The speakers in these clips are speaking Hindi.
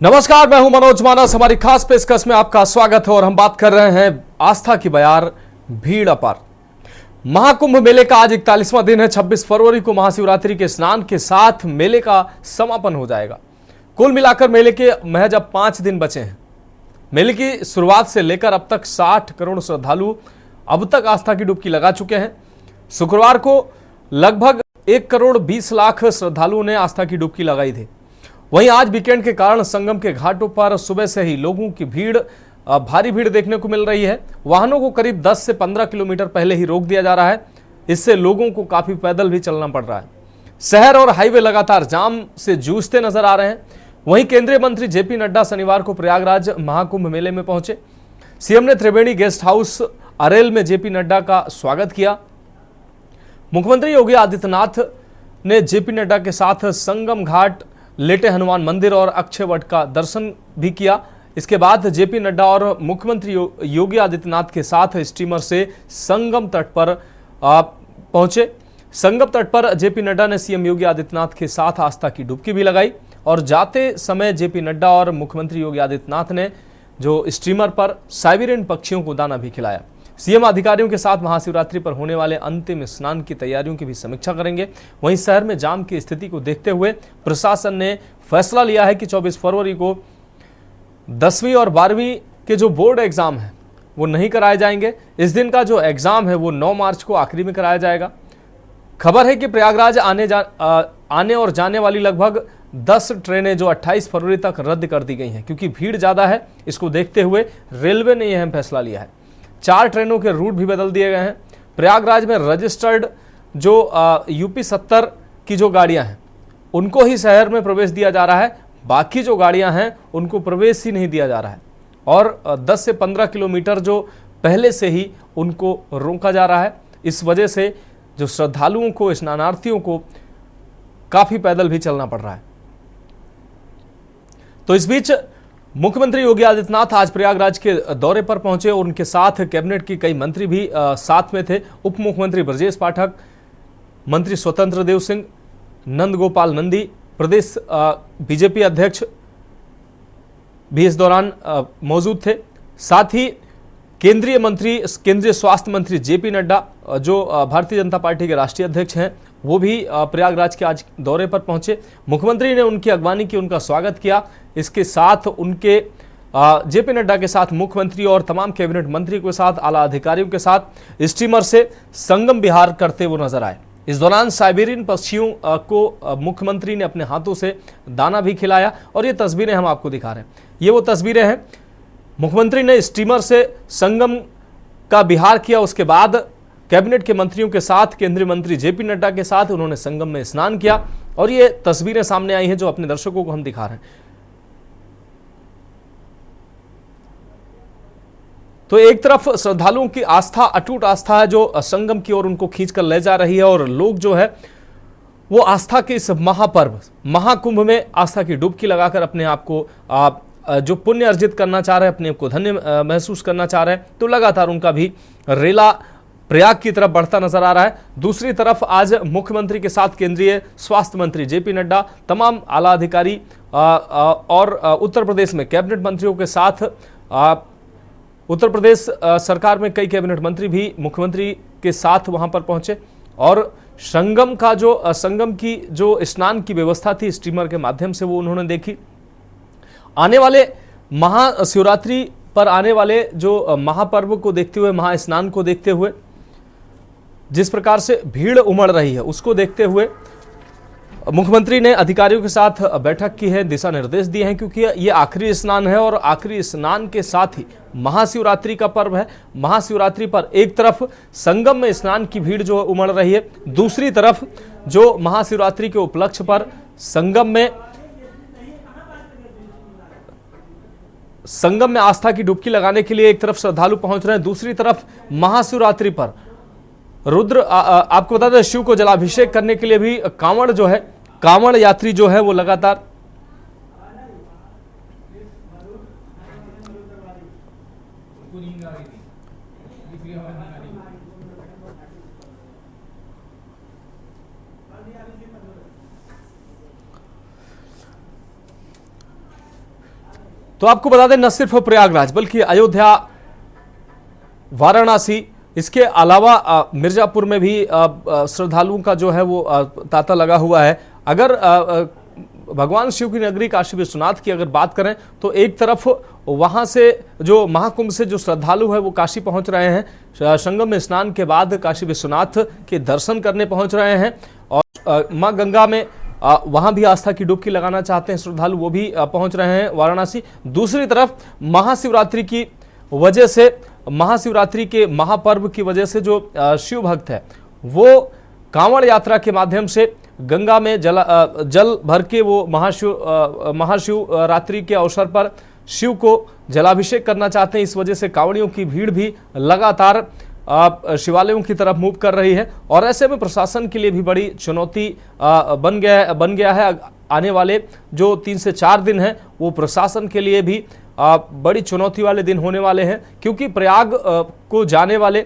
नमस्कार, मैं हूं मनोज मानस। हमारी खास पेशकश में आपका स्वागत है और हम बात कर रहे हैं आस्था की बयार, भीड़ अपार। महाकुंभ मेले का आज 41वां दिन है। 26 फरवरी को महाशिवरात्रि के स्नान के साथ मेले का समापन हो जाएगा। कुल मिलाकर मेले के महज अब 5 दिन बचे हैं। मेले की शुरुआत से लेकर अब तक 60 करोड़ श्रद्धालु अब तक आस्था की डुबकी लगा चुके हैं। शुक्रवार को लगभग 1 करोड़ 20 लाख श्रद्धालुओं ने आस्था की डुबकी लगाई थी। वहीं आज वीकेंड के कारण संगम के घाटों पर सुबह से ही लोगों की भारी भीड़ देखने को मिल रही है। वाहनों को करीब 10 से 15 किलोमीटर पहले ही रोक दिया जा रहा है। इससे लोगों को काफी पैदल भी चलना पड़ रहा है। शहर और हाईवे लगातार जाम से जूझते नजर आ रहे हैं। वहीं केंद्रीय मंत्री जेपी नड्डा शनिवार को प्रयागराज महाकुंभ मेले में पहुंचे। सीएम ने त्रिवेणी गेस्ट हाउस अरेल में जेपी नड्डा का स्वागत किया। मुख्यमंत्री योगी आदित्यनाथ ने जेपी नड्डा के साथ संगम घाट, लेटे हनुमान मंदिर और अक्षय वट का दर्शन भी किया। इसके बाद जेपी नड्डा और मुख्यमंत्री योगी आदित्यनाथ के साथ स्टीमर से संगम तट पर पहुंचे। संगम तट पर जेपी नड्डा ने सीएम योगी आदित्यनाथ के साथ आस्था की डुबकी भी लगाई और जाते समय जेपी नड्डा और मुख्यमंत्री योगी आदित्यनाथ ने जो स्टीमर पर साइबेरियन पक्षियों को दाना भी खिलाया। सीएम अधिकारियों के साथ महाशिवरात्रि पर होने वाले अंतिम स्नान की तैयारियों की भी समीक्षा करेंगे। वहीं शहर में जाम की स्थिति को देखते हुए प्रशासन ने फैसला लिया है कि 24 फरवरी को 10वीं और 12वीं के जो बोर्ड एग्जाम है वो नहीं कराए जाएंगे। इस दिन का जो एग्जाम है वो 9 मार्च को आखिरी में कराया जाएगा। खबर है कि प्रयागराज आने और जाने वाली लगभग 10 ट्रेनें जो 28 फरवरी तक रद्द कर दी गई हैं, क्योंकि भीड़ ज़्यादा है। इसको देखते हुए रेलवे ने यह फैसला लिया है। 4 ट्रेनों के रूट भी बदल दिए गए हैं। प्रयागराज में रजिस्टर्ड जो यूपी 70 की जो गाड़ियां हैं उनको ही शहर में प्रवेश दिया जा रहा है। बाकी जो गाड़ियां हैं उनको प्रवेश ही नहीं दिया जा रहा है और 10 से 15 किलोमीटर जो पहले से ही उनको रोका जा रहा है। इस वजह से जो श्रद्धालुओं को, स्नानार्थियों को काफी पैदल भी चलना पड़ रहा है। तो इस बीच मुख्यमंत्री योगी आदित्यनाथ आज प्रयागराज के दौरे पर पहुंचे और उनके साथ कैबिनेट की कई मंत्री भी साथ में थे। उप मुख्यमंत्री ब्रजेश पाठक, मंत्री स्वतंत्र देव सिंह, नंद गोपाल नंदी, प्रदेश बीजेपी अध्यक्ष भी इस दौरान मौजूद थे। साथ ही केंद्रीय स्वास्थ्य मंत्री जेपी नड्डा, जो भारतीय जनता पार्टी के राष्ट्रीय अध्यक्ष हैं, वो भी प्रयागराज के आज दौरे पर पहुंचे। मुख्यमंत्री ने उनकी अगवानी की, उनका स्वागत किया। इसके साथ उनके जेपी नड्डा के साथ मुख्यमंत्री और तमाम कैबिनेट मंत्री के साथ, आला अधिकारियों के साथ स्टीमर से संगम विहार करते हुए नजर आए। इस दौरान साइबेरियन पक्षियों को मुख्यमंत्री ने अपने हाथों से दाना भी खिलाया और ये तस्वीरें हम आपको दिखा रहे हैं। ये वो तस्वीरें हैं। मुख्यमंत्री ने स्टीमर से संगम का विहार किया। उसके बाद कैबिनेट के मंत्रियों के साथ, केंद्रीय मंत्री जेपी नड्डा के साथ उन्होंने संगम में स्नान किया और ये तस्वीरें सामने आई हैं जो अपने दर्शकों को हम दिखा रहे हैं। तो एक तरफ श्रद्धालुओं की आस्था, अटूट आस्था है जो संगम की ओर उनको खींचकर ले जा रही है और लोग जो है वो आस्था के इस महापर्व महाकुंभ में आस्था की डुबकी लगाकर अपने आप को जो पुण्य अर्जित करना चाह रहे हैं, अपने आप को धन्य महसूस करना चाह रहे हैं, तो लगातार उनका भी रेला प्रयाग की तरफ बढ़ता नजर आ रहा है। दूसरी तरफ आज मुख्यमंत्री के साथ केंद्रीय स्वास्थ्य मंत्री जेपी नड्डा, तमाम आला अधिकारी और उत्तर प्रदेश में कैबिनेट मंत्रियों के साथ उत्तर प्रदेश सरकार में कई कैबिनेट मंत्री भी मुख्यमंत्री के साथ वहां पर पहुंचे और संगम की जो स्नान की व्यवस्था थी स्टीमर के माध्यम से वो उन्होंने देखी। आने वाले महाशिवरात्रि पर आने वाले जो महापर्व को देखते हुए, महास्नान को देखते हुए जिस प्रकार से भीड़ उमड़ रही है उसको देखते हुए मुख्यमंत्री ने अधिकारियों के साथ बैठक की है, दिशा निर्देश दिए हैं, क्योंकि ये आखिरी स्नान है और आखिरी स्नान के साथ ही महाशिवरात्रि का पर्व है। महाशिवरात्रि पर एक तरफ संगम में स्नान की भीड़ जो उमड़ रही है, दूसरी तरफ जो महाशिवरात्रि के उपलक्ष्य पर संगम में आस्था की डुबकी लगाने के लिए एक तरफ श्रद्धालु पहुंच रहे हैं, दूसरी तरफ महाशिवरात्रि पर आपको बता दें शिव को जलाभिषेक करने के लिए भी कांवड़ यात्री जो है वो लगातार तो आपको बता दें, न सिर्फ प्रयागराज बल्कि अयोध्या, वाराणसी, इसके अलावा मिर्जापुर में भी श्रद्धालुओं का जो है वो तांता लगा हुआ है। अगर भगवान शिव की नगरी काशी विश्वनाथ की अगर बात करें तो एक तरफ वहां से जो महाकुंभ से जो श्रद्धालु है वो काशी पहुंच रहे हैं, संगम में स्नान के बाद काशी विश्वनाथ के दर्शन करने पहुंच रहे हैं, और मां गंगा में वहां भी आस्था की डुबकी लगाना चाहते हैं श्रद्धालु, वो भी पहुंच रहे हैं वाराणसी। दूसरी तरफ महाशिवरात्रि की वजह से, महाशिवरात्रि के महापर्व की वजह से जो शिव भक्त है वो कांवड़ यात्रा के माध्यम से गंगा में जल भर के वो महाशिवरात्रि के अवसर पर शिव को जलाभिषेक करना चाहते हैं। इस वजह से कांवड़ियों की भीड़ भी लगातार शिवालयों की तरफ मूव कर रही है, और ऐसे में प्रशासन के लिए भी बड़ी चुनौती बन गया है। आने वाले जो 3 से 4 दिन हैं वो प्रशासन के लिए भी बड़ी चुनौती वाले दिन होने वाले हैं, क्योंकि प्रयाग को जाने वाले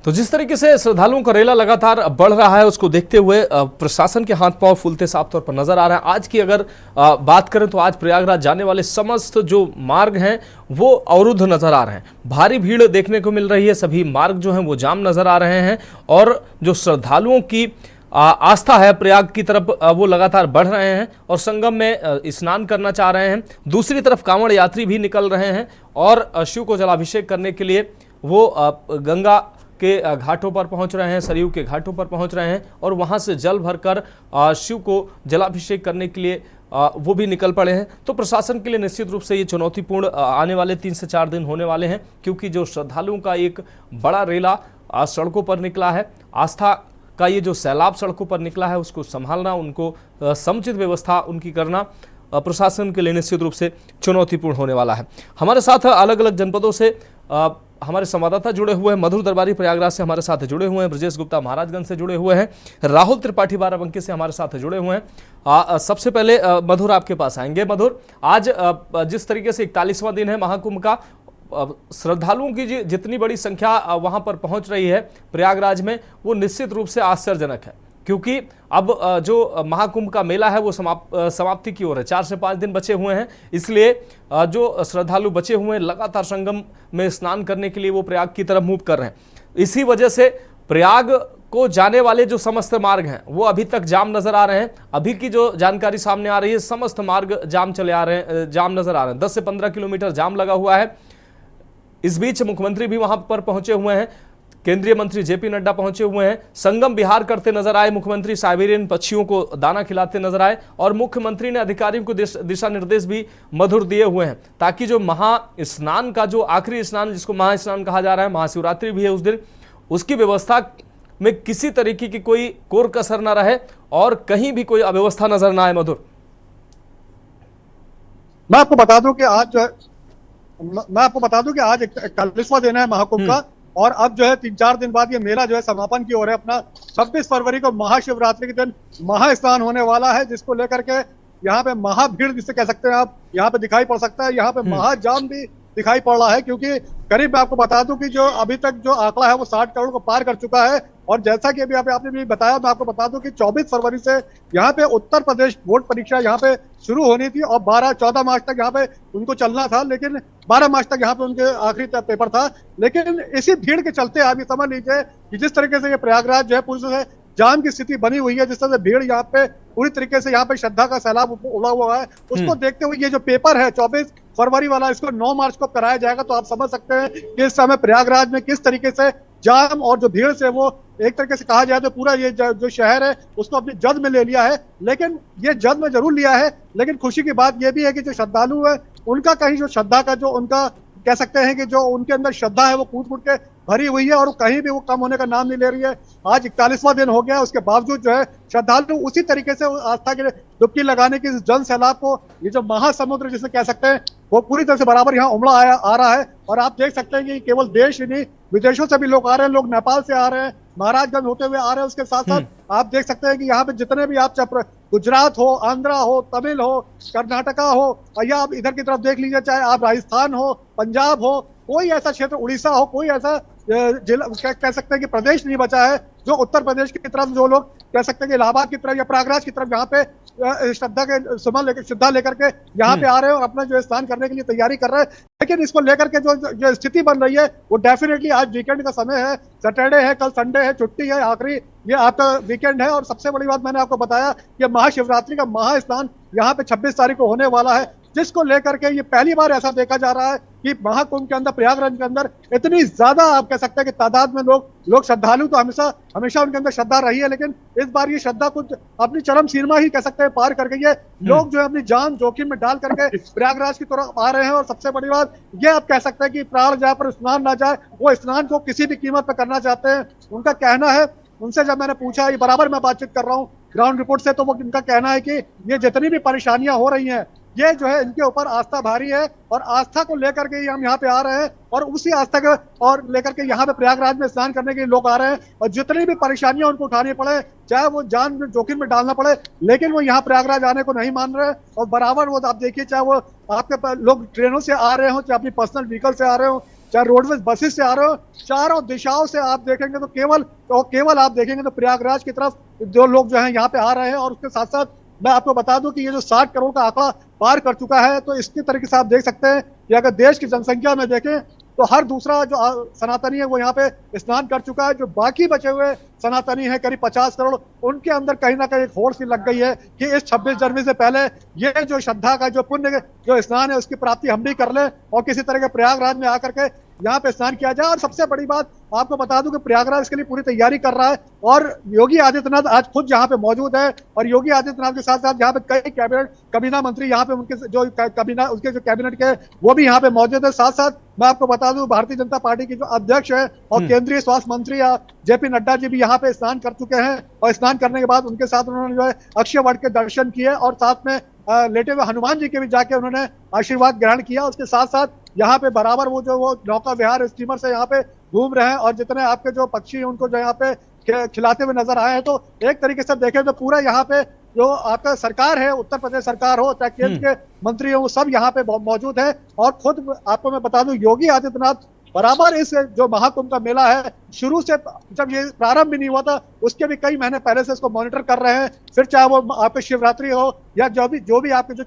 तो जिस तरीके से श्रद्धालुओं का रेला लगातार बढ़ रहा है, उसको देखते हुए प्रशासन के हाथ पांव फूलते साफ तौर पर नजर आ रहा है। आज की अगर बात करें तो आज प्रयागराज जाने वाले समस्त जो मार्ग हैं वो अवरुद्ध नजर आ रहे हैं। भारी भीड़ देखने को मिल रही है, सभी मार्ग जो हैं वो जाम नजर आ रहे हैं, और जो श्रद्धालुओं की आस्था है प्रयाग की तरफ वो लगातार बढ़ रहे हैं और संगम में स्नान करना चाह रहे हैं। दूसरी तरफ कांवड़ यात्री भी निकल रहे हैं और शिव को जलाभिषेक करने के लिए वो गंगा के घाटों पर पहुंच रहे हैं, सरयू के घाटों पर पहुंच रहे हैं, और वहां से जल भरकर शिव को जलाभिषेक करने के लिए वो भी निकल पड़े हैं। तो प्रशासन के लिए निश्चित रूप से ये चुनौतीपूर्ण आने वाले 3 से 4 दिन होने वाले हैं, क्योंकि जो श्रद्धालुओं का एक बड़ा रेला सड़कों पर निकला है, आस्था का ये जो सैलाब सड़कों पर निकला है, उसको संभालना, उनको समुचित व्यवस्था उनकी करना प्रशासन के लिए निश्चित रूप से चुनौतीपूर्ण होने वाला है। हमारे साथ अलग अलग जनपदों से हमारे संवाददाता जुड़े हुए हैं। मधुर दरबारी प्रयागराज से हमारे साथ जुड़े हुए हैं, ब्रजेश गुप्ता महाराजगंज से जुड़े हुए हैं, राहुल त्रिपाठी बाराबंकी से हमारे साथ जुड़े हुए हैं। सबसे पहले मधुर आपके पास आएंगे। मधुर, आज जिस तरीके से 41वां दिन है महाकुंभ का, श्रद्धालुओं की जितनी बड़ी संख्या वहां पर पहुंच रही है प्रयागराज में, वो निश्चित रूप से आश्चर्यजनक है, क्योंकि अब जो महाकुंभ का मेला है वो समाप्ति की ओर है। 4 से 5 दिन बचे हुए हैं, इसलिए जो श्रद्धालु बचे हुए हैं लगातार संगम में स्नान करने के लिए वो प्रयाग की तरफ मूव कर रहे हैं। इसी वजह से प्रयाग को जाने वाले जो समस्त मार्ग हैं वो अभी तक जाम नजर आ रहे हैं। अभी की जो जानकारी सामने आ रही है, समस्त मार्ग जाम नजर आ रहे हैं। 10 से 15 किलोमीटर जाम लगा हुआ है। इस बीच मुख्यमंत्री भी वहां पर पहुंचे हुए हैं, केंद्रीय मंत्री जेपी नड्डा पहुंचे हुए हैं। संगम विहार करते नजर आए मुख्यमंत्री, साइबेरियन पक्षियों को दाना खिलाते नजर आए, और मुख्यमंत्री ने अधिकारियों को दिशा निर्देश भी मधुर दिए हुए हैं, ताकि जो महा स्नान का जो आखिरी स्नान, जिसको महास्नान कहा जा रहा है, महाशिवरात्रि भी है उस दिन, उसकी व्यवस्था में किसी तरीके की कोई कोर कसर न रहे और कहीं भी कोई अव्यवस्था नजर न आए। मधुर, मैं आपको बता दूं कि आज 41वां दिन है महाकुंभ का, और अब जो है 3-4 दिन बाद ये मेला जो है समापन की ओर है अपना। 26 फरवरी को महाशिवरात्रि के दिन महास्नान होने वाला है, जिसको लेकर के यहाँ पे महाभीड़ जिसे कह सकते हैं आप, यहाँ पे दिखाई पड़ सकता है। यहाँ पे महाजाम भी दिखाई पड़ रहा है, क्योंकि करीब मैं आपको बता दूं कि जो अभी तक जो आंकड़ा है वो 60 करोड़ को पार कर चुका है। और जैसा कि अभी आपने भी बताया, मैं आपको बता दूं कि 24 फरवरी से यहाँ पे उत्तर प्रदेश बोर्ड परीक्षा यहाँ पे शुरू होनी थी, और 14 मार्च तक यहाँ पे उनको चलना था, लेकिन 12 मार्च तक यहाँ पे उनके आखिरी पेपर था। लेकिन इसी भीड़ के चलते आप ये समझ लीजिए कि जिस तरीके से ये प्रयागराज जो है पूरी तरह से जाम की स्थिति बनी हुई है, जिस तरह से भीड़ यहाँ पे पूरी तरीके से यहाँ पे श्रद्धा का सैलाब उड़ा हुआ है, उसको देखते हुए ये जो पेपर है 24 फरवरी वाला, इसको 9 मार्च को कराया जाएगा। तो आप समझ सकते हैं कि इस समय प्रयागराज में किस तरीके से जाम और जो भीड़ से वो एक तरीके से कहा जाए तो पूरा ये जो शहर है उसको अपनी जद में ले लिया है। लेकिन ये जद में जरूर लिया है, लेकिन खुशी की बात ये भी है कि जो श्रद्धालु है उनका कहीं जो श्रद्धा का जो उनका कह सकते हैं कि जो उनके अंदर श्रद्धा है वो कूट कूट के भरी हुई है, और कहीं भी वो कम होने का नाम नहीं ले रही है। आज 41वां दिन हो गया, उसके बावजूद जो है श्रद्धालु उसी तरीके से आस्था के डुबकी लगाने की जन सैलाब को, ये जो महासमुद्र जिसे कह सकते हैं, वो पूरी तरह से बराबर यहाँ उमड़ा आ रहा है। और आप देख सकते हैं कि केवल देश ही नहीं, विदेशों से भी लोग आ रहे हैं, लोग नेपाल से आ रहे हैं, महाराजगंज होते हुए आ रहे हैं। उसके साथ साथ आप देख सकते हैं कि यहाँ पे जितने भी आप चाहे गुजरात हो, आंध्रा हो, तमिल हो, कर्नाटका हो, या आप इधर की तरफ देख लीजिए, चाहे आप राजस्थान हो, पंजाब हो, कोई ऐसा क्षेत्र, उड़ीसा हो, कोई ऐसा जिला कह सकते हैं कि प्रदेश नहीं बचा है जो उत्तर प्रदेश की तरफ, जो लोग कह सकते हैं कि इलाहाबाद की तरफ या प्रयागराज की तरफ यहाँ पे श्रद्धा के सुमन लेकर, श्रद्धा लेकर के यहाँ पे आ रहे हैं और अपना जो स्नान करने के लिए तैयारी कर रहे हैं। लेकिन इसको लेकर के जो स्थिति बन रही है वो डेफिनेटली आज वीकेंड का समय है, सैटरडे है, कल संडे है, छुट्टी है, आखिरी ये आपका वीकेंड है। और सबसे बड़ी बात मैंने आपको बताया कि महाशिवरात्रि का महास्नान यहाँ पे 26 तारीख को होने वाला है, जिसको लेकर के ये पहली बार ऐसा देखा जा रहा है कि महाकुंभ के अंदर, प्रयागराज के अंदर इतनी ज्यादा आप कह सकते हैं कि तादाद में लोग श्रद्धालु तो हमेशा उनके अंदर श्रद्धा रही है, लेकिन इस बार ये श्रद्धा कुछ अपनी चरम सीमा ही कह सकते हैं पार कर गई है। लोग जो है अपनी जान जोखिम में डाल करके प्रयागराज की तरफ आ रहे हैं। और सबसे बड़ी बात ये आप कह सकते हैं कि प्राण जाए पर स्नान ना जाए, वो स्नान को किसी भी कीमत पर करना चाहते हैं। उनका कहना है, उनसे जब मैंने पूछा, ये बराबर मैं बातचीत कर रहा हूँ ग्राउंड रिपोर्ट से, तो वो इनका कहना है कि ये जितनी भी परेशानियां हो रही हैं, ये जो है इनके ऊपर आस्था भारी है और आस्था को लेकर के हम यहाँ पे आ रहे हैं और उसी आस्था को और लेकर के यहाँ पे प्रयागराज में स्नान करने के लिए लोग आ रहे हैं। और जितनी भी परेशानियां उनको उठानी पड़े, चाहे वो जान जोखिम में डालना पड़े, लेकिन वो यहाँ प्रयागराज आने को नहीं मान रहे। और बराबर वो आप देखिए, चाहे वो आपके लोग ट्रेनों से आ रहे हो, चाहे अपनी पर्सनल व्हीकल से आ रहे हो, चाहे रोडवेज बसेस से आ रहे हो, चारों दिशाओं से आप देखेंगे तो केवल आप देखेंगे तो प्रयागराज की तरफ जो लोग जो है यहाँ पे आ रहे हैं। और उसके साथ साथ मैं आपको बता दूं कि ये जो 60 करोड़ का आंकड़ा पार कर चुका है, तो इसके तरीके से आप देख सकते हैं कि अगर देश की जनसंख्या में देखें तो हर दूसरा जो सनातनी है वो यहाँ पे स्नान कर चुका है। जो बाकी बचे हुए सनातनी है करीब 50 करोड़, उनके अंदर कहीं ना कहीं एक होड़ सी लग गई है कि इस 26 जनवरी से पहले ये जो श्रद्धा का जो पुण्य जो स्नान है उसकी प्राप्ति हम भी कर लें और किसी तरह के प्रयागराज में आकर के यहाँ पे स्नान किया जाए। और सबसे बड़ी बात आपको बता दूं कि प्रयागराज इसके लिए पूरी तैयारी कर रहा है और योगी आदित्यनाथ आज खुद यहाँ पे मौजूद है। और योगी आदित्यनाथ के साथ साथ यहाँ पे कई कैबिनेट मंत्री यहाँ पे उनके जो कैबिनेट के वो भी यहाँ पे मौजूद है। साथ साथ मैं आपको बता दूं भारतीय जनता पार्टी की जो अध्यक्ष है और केंद्रीय स्वास्थ्य मंत्री जेपी नड्डा जी भी यहाँ पे स्नान कर चुके हैं। और स्नान करने के बाद उनके साथ उन्होंने जो है अक्षय वट के दर्शन किए और साथ में लेटे हुए हनुमान जी के भी जाके उन्होंने आशीर्वाद ग्रहण किया। उसके साथ साथ यहाँ पे बराबर वो नौका विहार स्टीमर से यहाँ पे घूम रहे हैं और जितने आपके जो पक्षी हैं उनको जो यहाँ पे खिलाते हुए नजर आए हैं। तो एक तरीके से देखें तो पूरा यहाँ पे जो आपका सरकार है, उत्तर प्रदेश सरकार हो चाहे केंद्र के मंत्री हो, वो सब यहाँ पे मौजूद है। और खुद आपको मैं बता दूं योगी आदित्यनाथ बराबर इस जो महाकुंभ का मेला है शुरू से जब ये प्रारंभ भी नहीं हुआ था उसके भी कई महीने पहले से इसको मॉनिटर कर रहे हैं। फिर चाहे वो आपके शिवरात्रि हो या जो भी आपके जो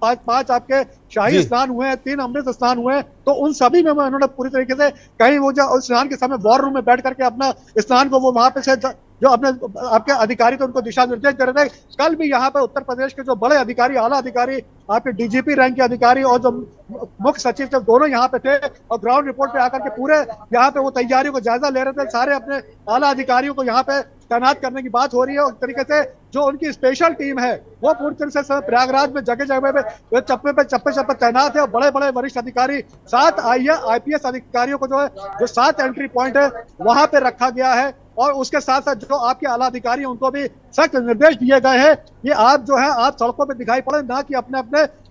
पांच आपके शाही स्नान हुए हैं, 3 अमृत स्नान हुए हैं, तो उन सभी में उन्होंने पूरी तरीके से कहीं वो जो स्नान के समय वॉर रूम में बैठ करके अपना स्नान को वो वहां पे से जो अपने आपके अधिकारी तो उनको दिशा निर्देश दे रहे थे। कल भी यहाँ पे उत्तर प्रदेश के जो बड़े अधिकारी, आला अधिकारी, आपके डीजीपी रैंक के अधिकारी और जो मुख्य सचिव थे दोनों यहाँ पे थे और ग्राउंड रिपोर्ट पे आकर के पूरे यहाँ पे वो तैयारियों को जायजा ले रहे थे। सारे अपने आला अधिकारियों को यहाँ पे तैनात करने की बात हो रही है और तरीके से जो उनकी स्पेशल टीम है वो पूरी तरह से प्रयागराज में जगह जगह पे चप्पे तैनात है। और बड़े बड़े वरिष्ठ अधिकारी 7 IPS अधिकारियों को जो है जो 7 एंट्री पॉइंट है वहां पे रखा गया है। और उसके साथ साथ जो आपके आला अधिकारी हैं उनको भी सख्त निर्देश दिए गए हैं कि आप जो है आप सड़कों पे दिखाई पड़े ना कि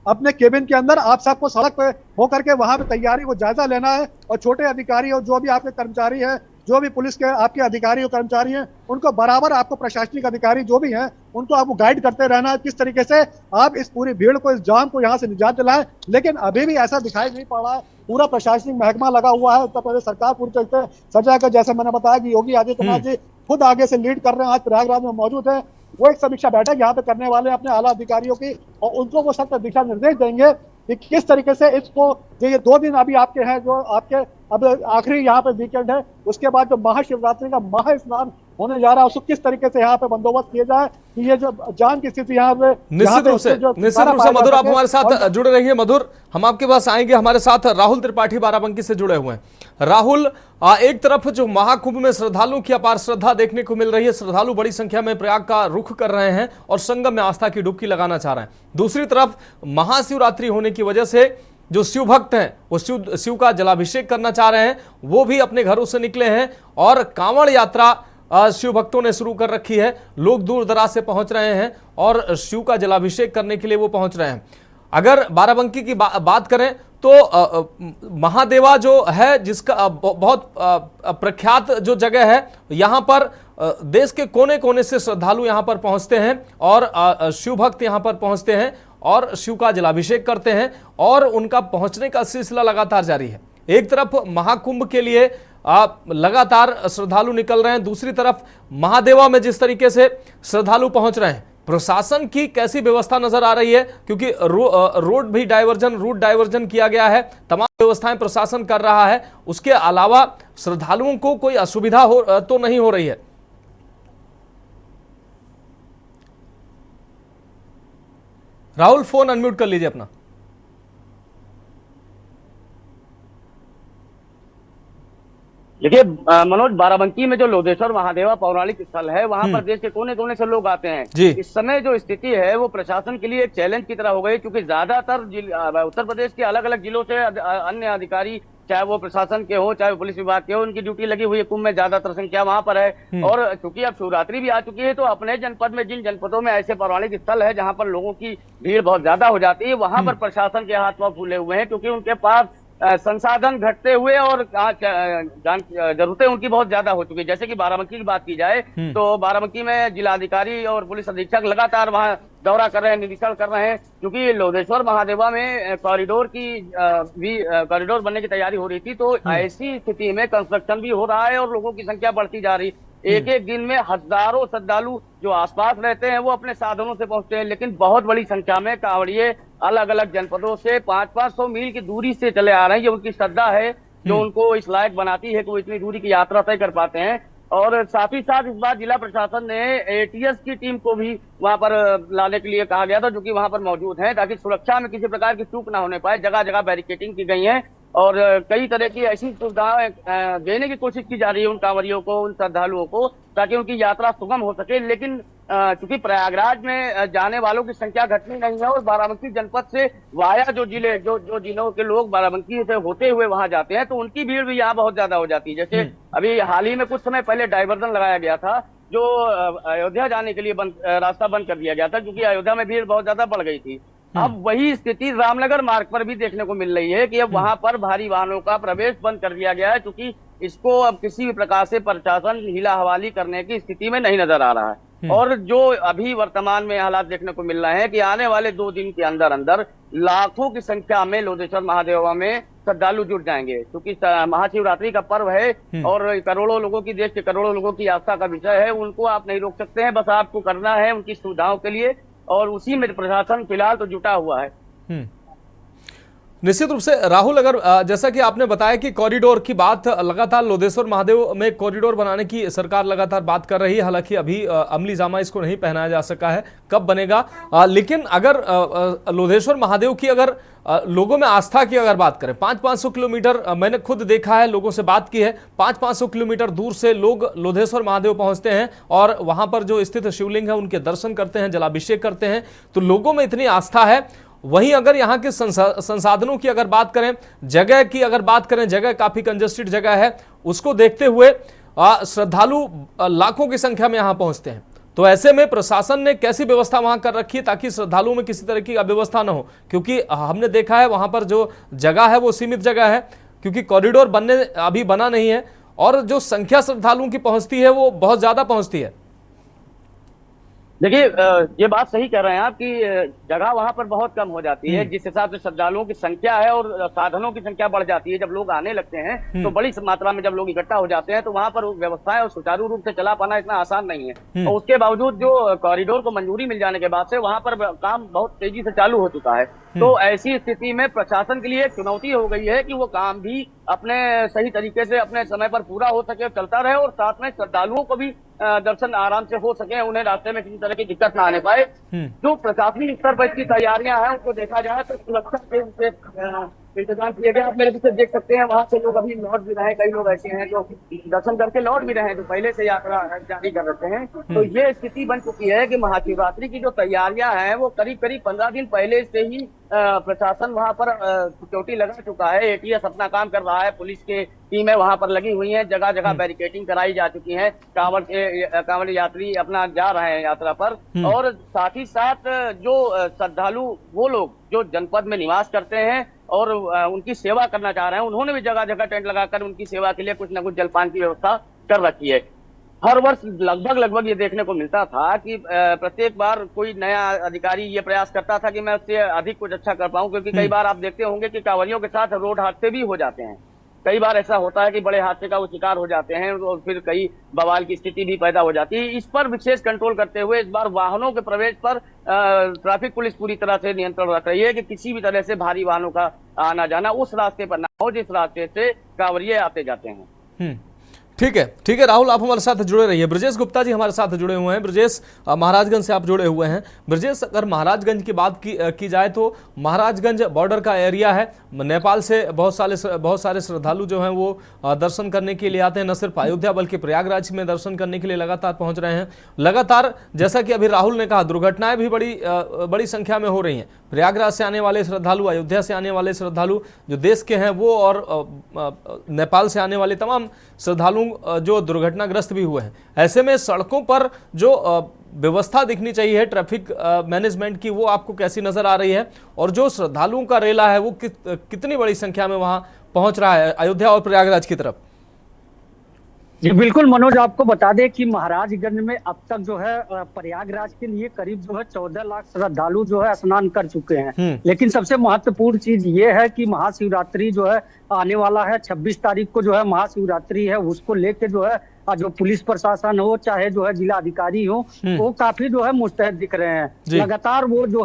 अपने केबिन के अंदर आप सबको सड़क पे होकर के वहां पे तैयारी को जायजा लेना है। और छोटे अधिकारी और जो भी आपके कर्मचारी हैं, जो भी पुलिस के आपके अधिकारी और कर्मचारी हैं, उनको बराबर आपको प्रशासनिक अधिकारी जो भी हैं उनको आपको गाइड करते रहना है किस तरीके से आप इस पूरी भीड़ को, इस जाम को यहाँ से निजात दिलाएं। लेकिन अभी भी ऐसा दिखाई नहीं पड़ रहा है। पूरा प्रशासनिक महकमा लगा हुआ है, उत्तर प्रदेश सरकार पूरी तरह से सजा कर, जैसे मैंने बताया कि योगी आदित्यनाथ जी खुद आगे से लीड कर रहे हैं, आज प्रयागराज में मौजूद है। वो एक समीक्षा बैठक यहाँ पे करने वाले अपने आला अधिकारियों की और उनको वो सख्त दिशा निर्देश देंगे कि किस तरीके से इसको जो ये 2 दिन अभी आपके हैं, जो आपके अब आखिरी यहाँ पे वीकेंड है, उसके बाद जो महाशिवरात्रि का महास्नान होने जा रहा है उसको किस तरीके से यहाँ पे बंदोबस्त किया जाए कि ये जो जान की स्थिति यहाँ पे निश्चित रूप से मधुर आप हमारे साथ जुड़े रहिए। मधुर, हम आपके पास आएंगे। हमारे साथ राहुल त्रिपाठी बाराबंकी से जुड़े हुए हैं। राहुल, एक तरफ जो महाकुंभ में श्रद्धालुओं की अपार श्रद्धा देखने को मिल रही है, श्रद्धालु बड़ी संख्या में प्रयाग का रुख कर रहे हैं और संगम में आस्था की डुबकी लगाना चाह रहे हैं। दूसरी तरफ महाशिवरात्रि होने की वजह से जो शिव भक्त हैं वो शिव का जलाभिषेक करना चाह रहे हैं, वो भी अपने घरों से निकले हैं और कांवड़ यात्रा शिव भक्तों ने शुरू कर रखी है। लोग दूर दराज से पहुंच रहे हैं और शिव का जलाभिषेक करने के लिए वो पहुंच रहे हैं। अगर बाराबंकी की बात करें तो महादेवा जो है जिसका बहुत प्रख्यात जो जगह है, यहाँ पर देश के कोने कोने से श्रद्धालु यहाँ पर पहुंचते हैं और शिव भक्त यहाँ पर पहुंचते हैं और शिव का जलाभिषेक करते हैं और उनका पहुंचने का सिलसिला लगातार जारी है। एक तरफ महाकुंभ के लिए लगातार श्रद्धालु निकल रहे हैं, दूसरी तरफ महादेवा में जिस तरीके से श्रद्धालु पहुंच रहे हैं, प्रशासन की कैसी व्यवस्था नजर आ रही है? क्योंकि रूट डाइवर्जन किया गया है, तमाम व्यवस्थाएं प्रशासन कर रहा है, उसके अलावा श्रद्धालुओं को कोई असुविधा तो नहीं हो रही है? राहुल, फोन अनम्यूट कर लीजिए अपना। देखिए मनोज, बाराबंकी में जो लोधेश्वर महादेवा पौराणिक स्थल है, वहां पर देश के कोने कोने से लोग आते हैं। इस समय जो स्थिति है वो प्रशासन के लिए एक चैलेंज की तरह हो गई, क्योंकि ज्यादातर उत्तर प्रदेश के अलग अलग जिलों से अन्य अधिकारी, चाहे वो प्रशासन के हो चाहे पुलिस विभाग के हो, उनकी ड्यूटी लगी हुई है। कुंभ में ज्यादातर संख्या वहां पर है और चूंकि अब शिवरात्रि भी आ चुकी है, तो अपने जनपद में जिन जनपदों में ऐसे पौराणिक स्थल है जहां पर लोगों की भीड़ बहुत ज्यादा हो जाती है, वहां पर प्रशासन के हाथ पांव फूले हुए हैं, क्योंकि उनके पास संसाधन घटते हुए और जरूरतें उनकी बहुत ज्यादा हो चुकी है। जैसे कि बाराबंकी की बात की जाए तो बाराबंकी में जिलाधिकारी और पुलिस अधीक्षक लगातार वहां दौरा कर रहे हैं, निरीक्षण कर रहे हैं, क्योंकि लोधेश्वर महादेवा में कॉरिडोर बनने की तैयारी हो रही थी। तो ऐसी स्थिति में कंस्ट्रक्शन भी हो रहा है और लोगों की संख्या बढ़ती जा रही। एक एक दिन में हजारों श्रद्धालु जो आसपास रहते हैं वो अपने साधनों से पहुंचते हैं, लेकिन बहुत बड़ी संख्या में कांवड़िए अलग अलग जनपदों से 500-500 मील की दूरी से चले आ रहे हैं। ये उनकी श्रद्धा है जो उनको इस लायक बनाती है कि वो इतनी दूरी की यात्रा तय कर पाते हैं। और साथ ही साथ इस बार जिला प्रशासन ने एटीएस की टीम को भी वहां पर लाने के लिए कहा गया था, जो कि वहां पर मौजूद है, ताकि सुरक्षा में किसी प्रकार की चूक ना होने पाए। जगह जगह बैरिकेटिंग की गई है और कई तरह की ऐसी सुविधाएं देने की कोशिश की जा रही है उन कांवरियों को, उन श्रद्धालुओं को, ताकि उनकी यात्रा सुगम हो सके। लेकिन चूंकि प्रयागराज में जाने वालों की संख्या घटनी नहीं है और बाराबंकी जनपद से वाया जो जिलों के लोग बाराबंकी से होते हुए वहां जाते हैं, तो उनकी भीड़ भी यहाँ बहुत ज्यादा हो जाती है। जैसे अभी हाल ही में कुछ समय पहले डाइवर्जन लगाया गया था, जो अयोध्या जाने के लिए रास्ता बंद कर दिया गया था, क्योंकि अयोध्या में भीड़ बहुत ज्यादा बढ़ गई थी। अब वही स्थिति रामनगर मार्ग पर भी देखने को मिल रही है कि अब वहां पर भारी वाहनों का प्रवेश बंद कर दिया गया है, क्योंकि इसको अब किसी भी प्रकार से प्रशासन हीला हवाली करने की स्थिति में नहीं नजर आ रहा है। और जो अभी वर्तमान में हालात देखने को मिल रहे हैं कि आने वाले 2 दिन के अंदर अंदर लाखों की संख्या में लोधेश्वर महादेवा में श्रद्धालु जुट जाएंगे, क्योंकि महाशिवरात्रि का पर्व है और करोड़ों लोगों की, देश के करोड़ों लोगों की आस्था का विषय है। उनको आप नहीं रोक सकते हैं, बस आपको करना है उनकी सुविधाओं के लिए, और उसी में प्रशासन फिलहाल तो जुटा हुआ है। निश्चित रूप से राहुल, अगर जैसा कि आपने बताया कि कॉरिडोर की बात लगातार लोधेश्वर महादेव में कॉरिडोर बनाने की सरकार लगातार बात कर रही है, हालांकि अभी अमली जामा इसको नहीं पहनाया जा सका है, कब बनेगा। लेकिन अगर लोधेश्वर महादेव की अगर लोगों में आस्था की अगर बात करें, 500-500 किलोमीटर, मैंने खुद देखा है, लोगों से बात की है, 500-500 किलोमीटर दूर से लोग लोधेश्वर महादेव पहुंचते हैं और वहां पर जो स्थित शिवलिंग है उनके दर्शन करते हैं, जलाभिषेक करते हैं। तो लोगों में इतनी आस्था है। वहीं अगर यहाँ के संसाधनों की अगर बात करें, जगह की अगर बात करें, जगह काफी कंजेस्टेड जगह है, उसको देखते हुए श्रद्धालु लाखों की संख्या में यहाँ पहुंचते हैं। तो ऐसे में प्रशासन ने कैसी व्यवस्था वहां कर रखी है ताकि श्रद्धालुओं में किसी तरह की अव्यवस्था न हो? क्योंकि हमने देखा है वहां पर जो जगह है वो सीमित जगह है, क्योंकि कॉरिडोर अभी बना नहीं है और जो संख्या श्रद्धालुओं की पहुंचती है वो बहुत ज्यादा पहुंचती है। देखिए ये बात सही कह रहे हैं आप कि जगह वहां पर बहुत कम हो जाती है। जिस हिसाब से श्रद्धालुओं की संख्या है और साधनों की संख्या बढ़ जाती है, जब लोग आने लगते हैं तो बड़ी मात्रा में जब लोग इकट्ठा हो जाते हैं तो वहां पर व्यवस्थाएं और सुचारू रूप से चला पाना इतना आसान नहीं है। और उसके बावजूद जो कॉरिडोर को मंजूरी मिल जाने के बाद से वहां पर काम बहुत तेजी से चालू हो चुका है। तो ऐसी स्थिति में प्रशासन के लिए एक चुनौती हो गई है कि वो काम भी अपने सही तरीके से अपने समय पर पूरा हो सके, चलता रहे, और साथ में श्रद्धालुओं को भी दर्शन आराम से हो सके, उन्हें रास्ते में किसी तरह की दिक्कत ना आने पाए। जो प्रशासनिक स्तर पर इसकी तैयारियां हैं उनको देखा जाए तो सुरक्षा के इंतजाम किए गए। आप मेरे पीछे देख सकते हैं, वहां से लोग अभी लौट भी रहे हैं, कई लोग ऐसे हैं जो दर्शन करके लौट भी रहे हैं, जो पहले से यात्रा जारी कर रहे हैं। तो ये स्थिति बन चुकी है कि महाशिवरात्रि की जो तैयारियां हैं वो करीब 15 दिन पहले से ही प्रशासन वहां पर सिक्योरिटी लगा चुका है। एटीएस अपना काम कर रहा है, पुलिस के टीमें वहां पर लगी हुई हैं, जगह जगह बैरिकेटिंग कराई जा चुकी है। कांवड़ यात्री अपना जा रहे हैं यात्रा पर। और साथ ही साथ जो श्रद्धालु वो लोग जो जनपद में निवास करते हैं और उनकी सेवा करना चाह रहे हैं। उन्होंने भी जगह जगह टेंट लगाकर उनकी सेवा के लिए कुछ न कुछ जलपान की व्यवस्था कर रखी है। हर वर्ष लगभग ये देखने को मिलता था कि प्रत्येक बार कोई नया अधिकारी ये प्रयास करता था कि मैं उससे अधिक कुछ अच्छा कर पाऊं, क्योंकि कई बार आप देखते होंगे कि कांवरियों के साथ रोड हादसे भी हो जाते हैं। कई बार ऐसा होता है कि बड़े हादसे का वो शिकार हो जाते हैं और फिर कई बवाल की स्थिति भी पैदा हो जाती है। इस पर विशेष कंट्रोल करते हुए इस बार वाहनों के प्रवेश पर ट्रैफिक पुलिस पूरी तरह से नियंत्रण रख रही है कि किसी भी तरह से भारी वाहनों का आना जाना उस रास्ते पर ना हो जिस रास्ते से कांवरिये आते जाते हैं। ठीक है राहुल, आप हमारे साथ जुड़े रहिए। ब्रजेश गुप्ता जी हमारे साथ जुड़े हुए हैं। ब्रजेश, महाराजगंज से आप जुड़े हुए हैं। ब्रजेश, अगर महाराजगंज की बात की जाए तो महाराजगंज बॉर्डर का एरिया है। नेपाल से बहुत सारे श्रद्धालु जो हैं वो दर्शन करने के लिए आते हैं। न सिर्फ अयोध्या बल्कि प्रयागराज में दर्शन करने के लिए लगातार पहुंच रहे हैं। लगातार, जैसा कि अभी राहुल ने कहा, दुर्घटनाएं भी बड़ी संख्या में हो रही हैं। प्रयागराज से आने वाले श्रद्धालु, अयोध्या से आने वाले श्रद्धालु जो देश के हैं वो, और नेपाल से आने वाले तमाम श्रद्धालु जो दुर्घटनाग्रस्त भी हुए हैं। ऐसे में सड़कों पर जो व्यवस्था दिखनी चाहिए ट्रैफिक मैनेजमेंट की, वो आपको कैसी नजर आ रही है? और जो श्रद्धालुओं का रेला है वो कितनी बड़ी संख्या में वहां पहुंच रहा है अयोध्या और प्रयागराज की तरफ? जी बिल्कुल मनोज, आपको बता दें कि महाराजगंज में अब तक जो है प्रयागराज के लिए करीब जो है 14 लाख श्रद्धालु जो है स्नान कर चुके हैं। लेकिन सबसे महत्वपूर्ण चीज ये है कि महाशिवरात्रि जो है आने वाला है, 26 तारीख को जो है महाशिवरात्रि है। उसको लेके जो है जो पुलिस प्रशासन हो चाहे जो है जिला अधिकारी हो, वो काफी जो है मुस्तैद दिख रहे हैं। लगातार वो जो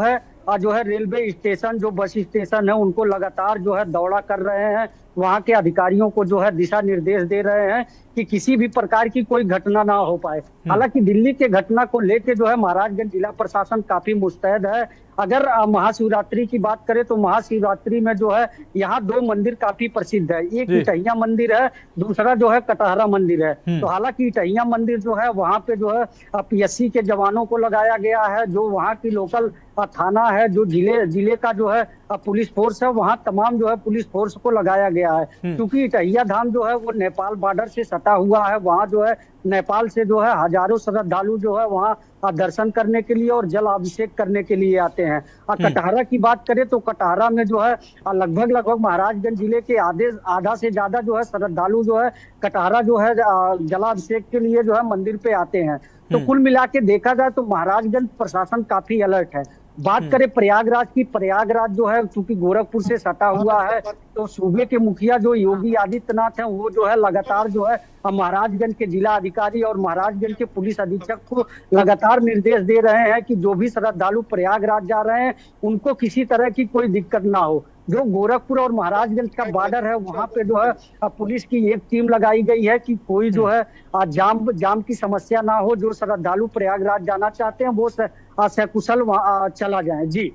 है रेलवे स्टेशन, जो बस स्टेशन है, उनको लगातार जो है दौड़ा कर रहे हैं। वहाँ के अधिकारियों को जो है दिशा निर्देश दे रहे हैं कि किसी भी प्रकार की कोई घटना ना हो पाए। हालांकि दिल्ली के घटना को लेके जो है महाराजगंज जिला प्रशासन काफी मुस्तैद है। अगर महाशिवरात्रि की बात करें तो महाशिवरात्रि में जो है यहाँ 2 मंदिर काफी प्रसिद्ध है। एक इटहिया मंदिर है, दूसरा जो है कटहरा मंदिर है। तो हालांकि इटहिया मंदिर जो है वहाँ पे जो है PSC के जवानों को लगाया गया है, जो वहाँ की लोकल थाना है, जो जिले का जो है पुलिस फोर्स है, वहाँ तमाम जो है पुलिस फोर्स को लगाया गया है। क्योंकि इटहिया धाम जो है वो नेपाल बॉर्डर से सटा हुआ है। वहाँ जो है नेपाल से जो है हजारों श्रद्धालु जो है वहाँ दर्शन करने के लिए और जल अभिषेक करने के लिए आते हैं। कटहरा की बात करें तो कटहरा में जो है लगभग महाराजगंज जिले के आधा से ज्यादा जो है श्रद्धालु जो है कटहरा जो है जलाभिषेक के लिए जो है मंदिर पे आते हैं। तो कुल मिला के देखा जाए तो महाराजगंज प्रशासन काफी अलर्ट है। बात करें प्रयागराज की, प्रयागराज जो है चूंकि गोरखपुर से सटा हुआ है, तो सूबे के मुखिया जो योगी आदित्यनाथ हैं वो जो है लगातार जो है महाराजगंज के जिला अधिकारी और महाराजगंज के पुलिस अधीक्षक को लगातार निर्देश दे रहे हैं कि जो भी श्रद्धालु प्रयागराज जा रहे हैं उनको किसी तरह की कोई दिक्कत ना हो। जो गोरखपुर और महाराजगंज का बॉर्डर है वहाँ पे जो है पुलिस की एक टीम लगाई गई है कि कोई जो है जाम की समस्या ना हो। जो श्रद्धालु प्रयागराज जाना चाहते हैं वो सकुशल चला जाए। जी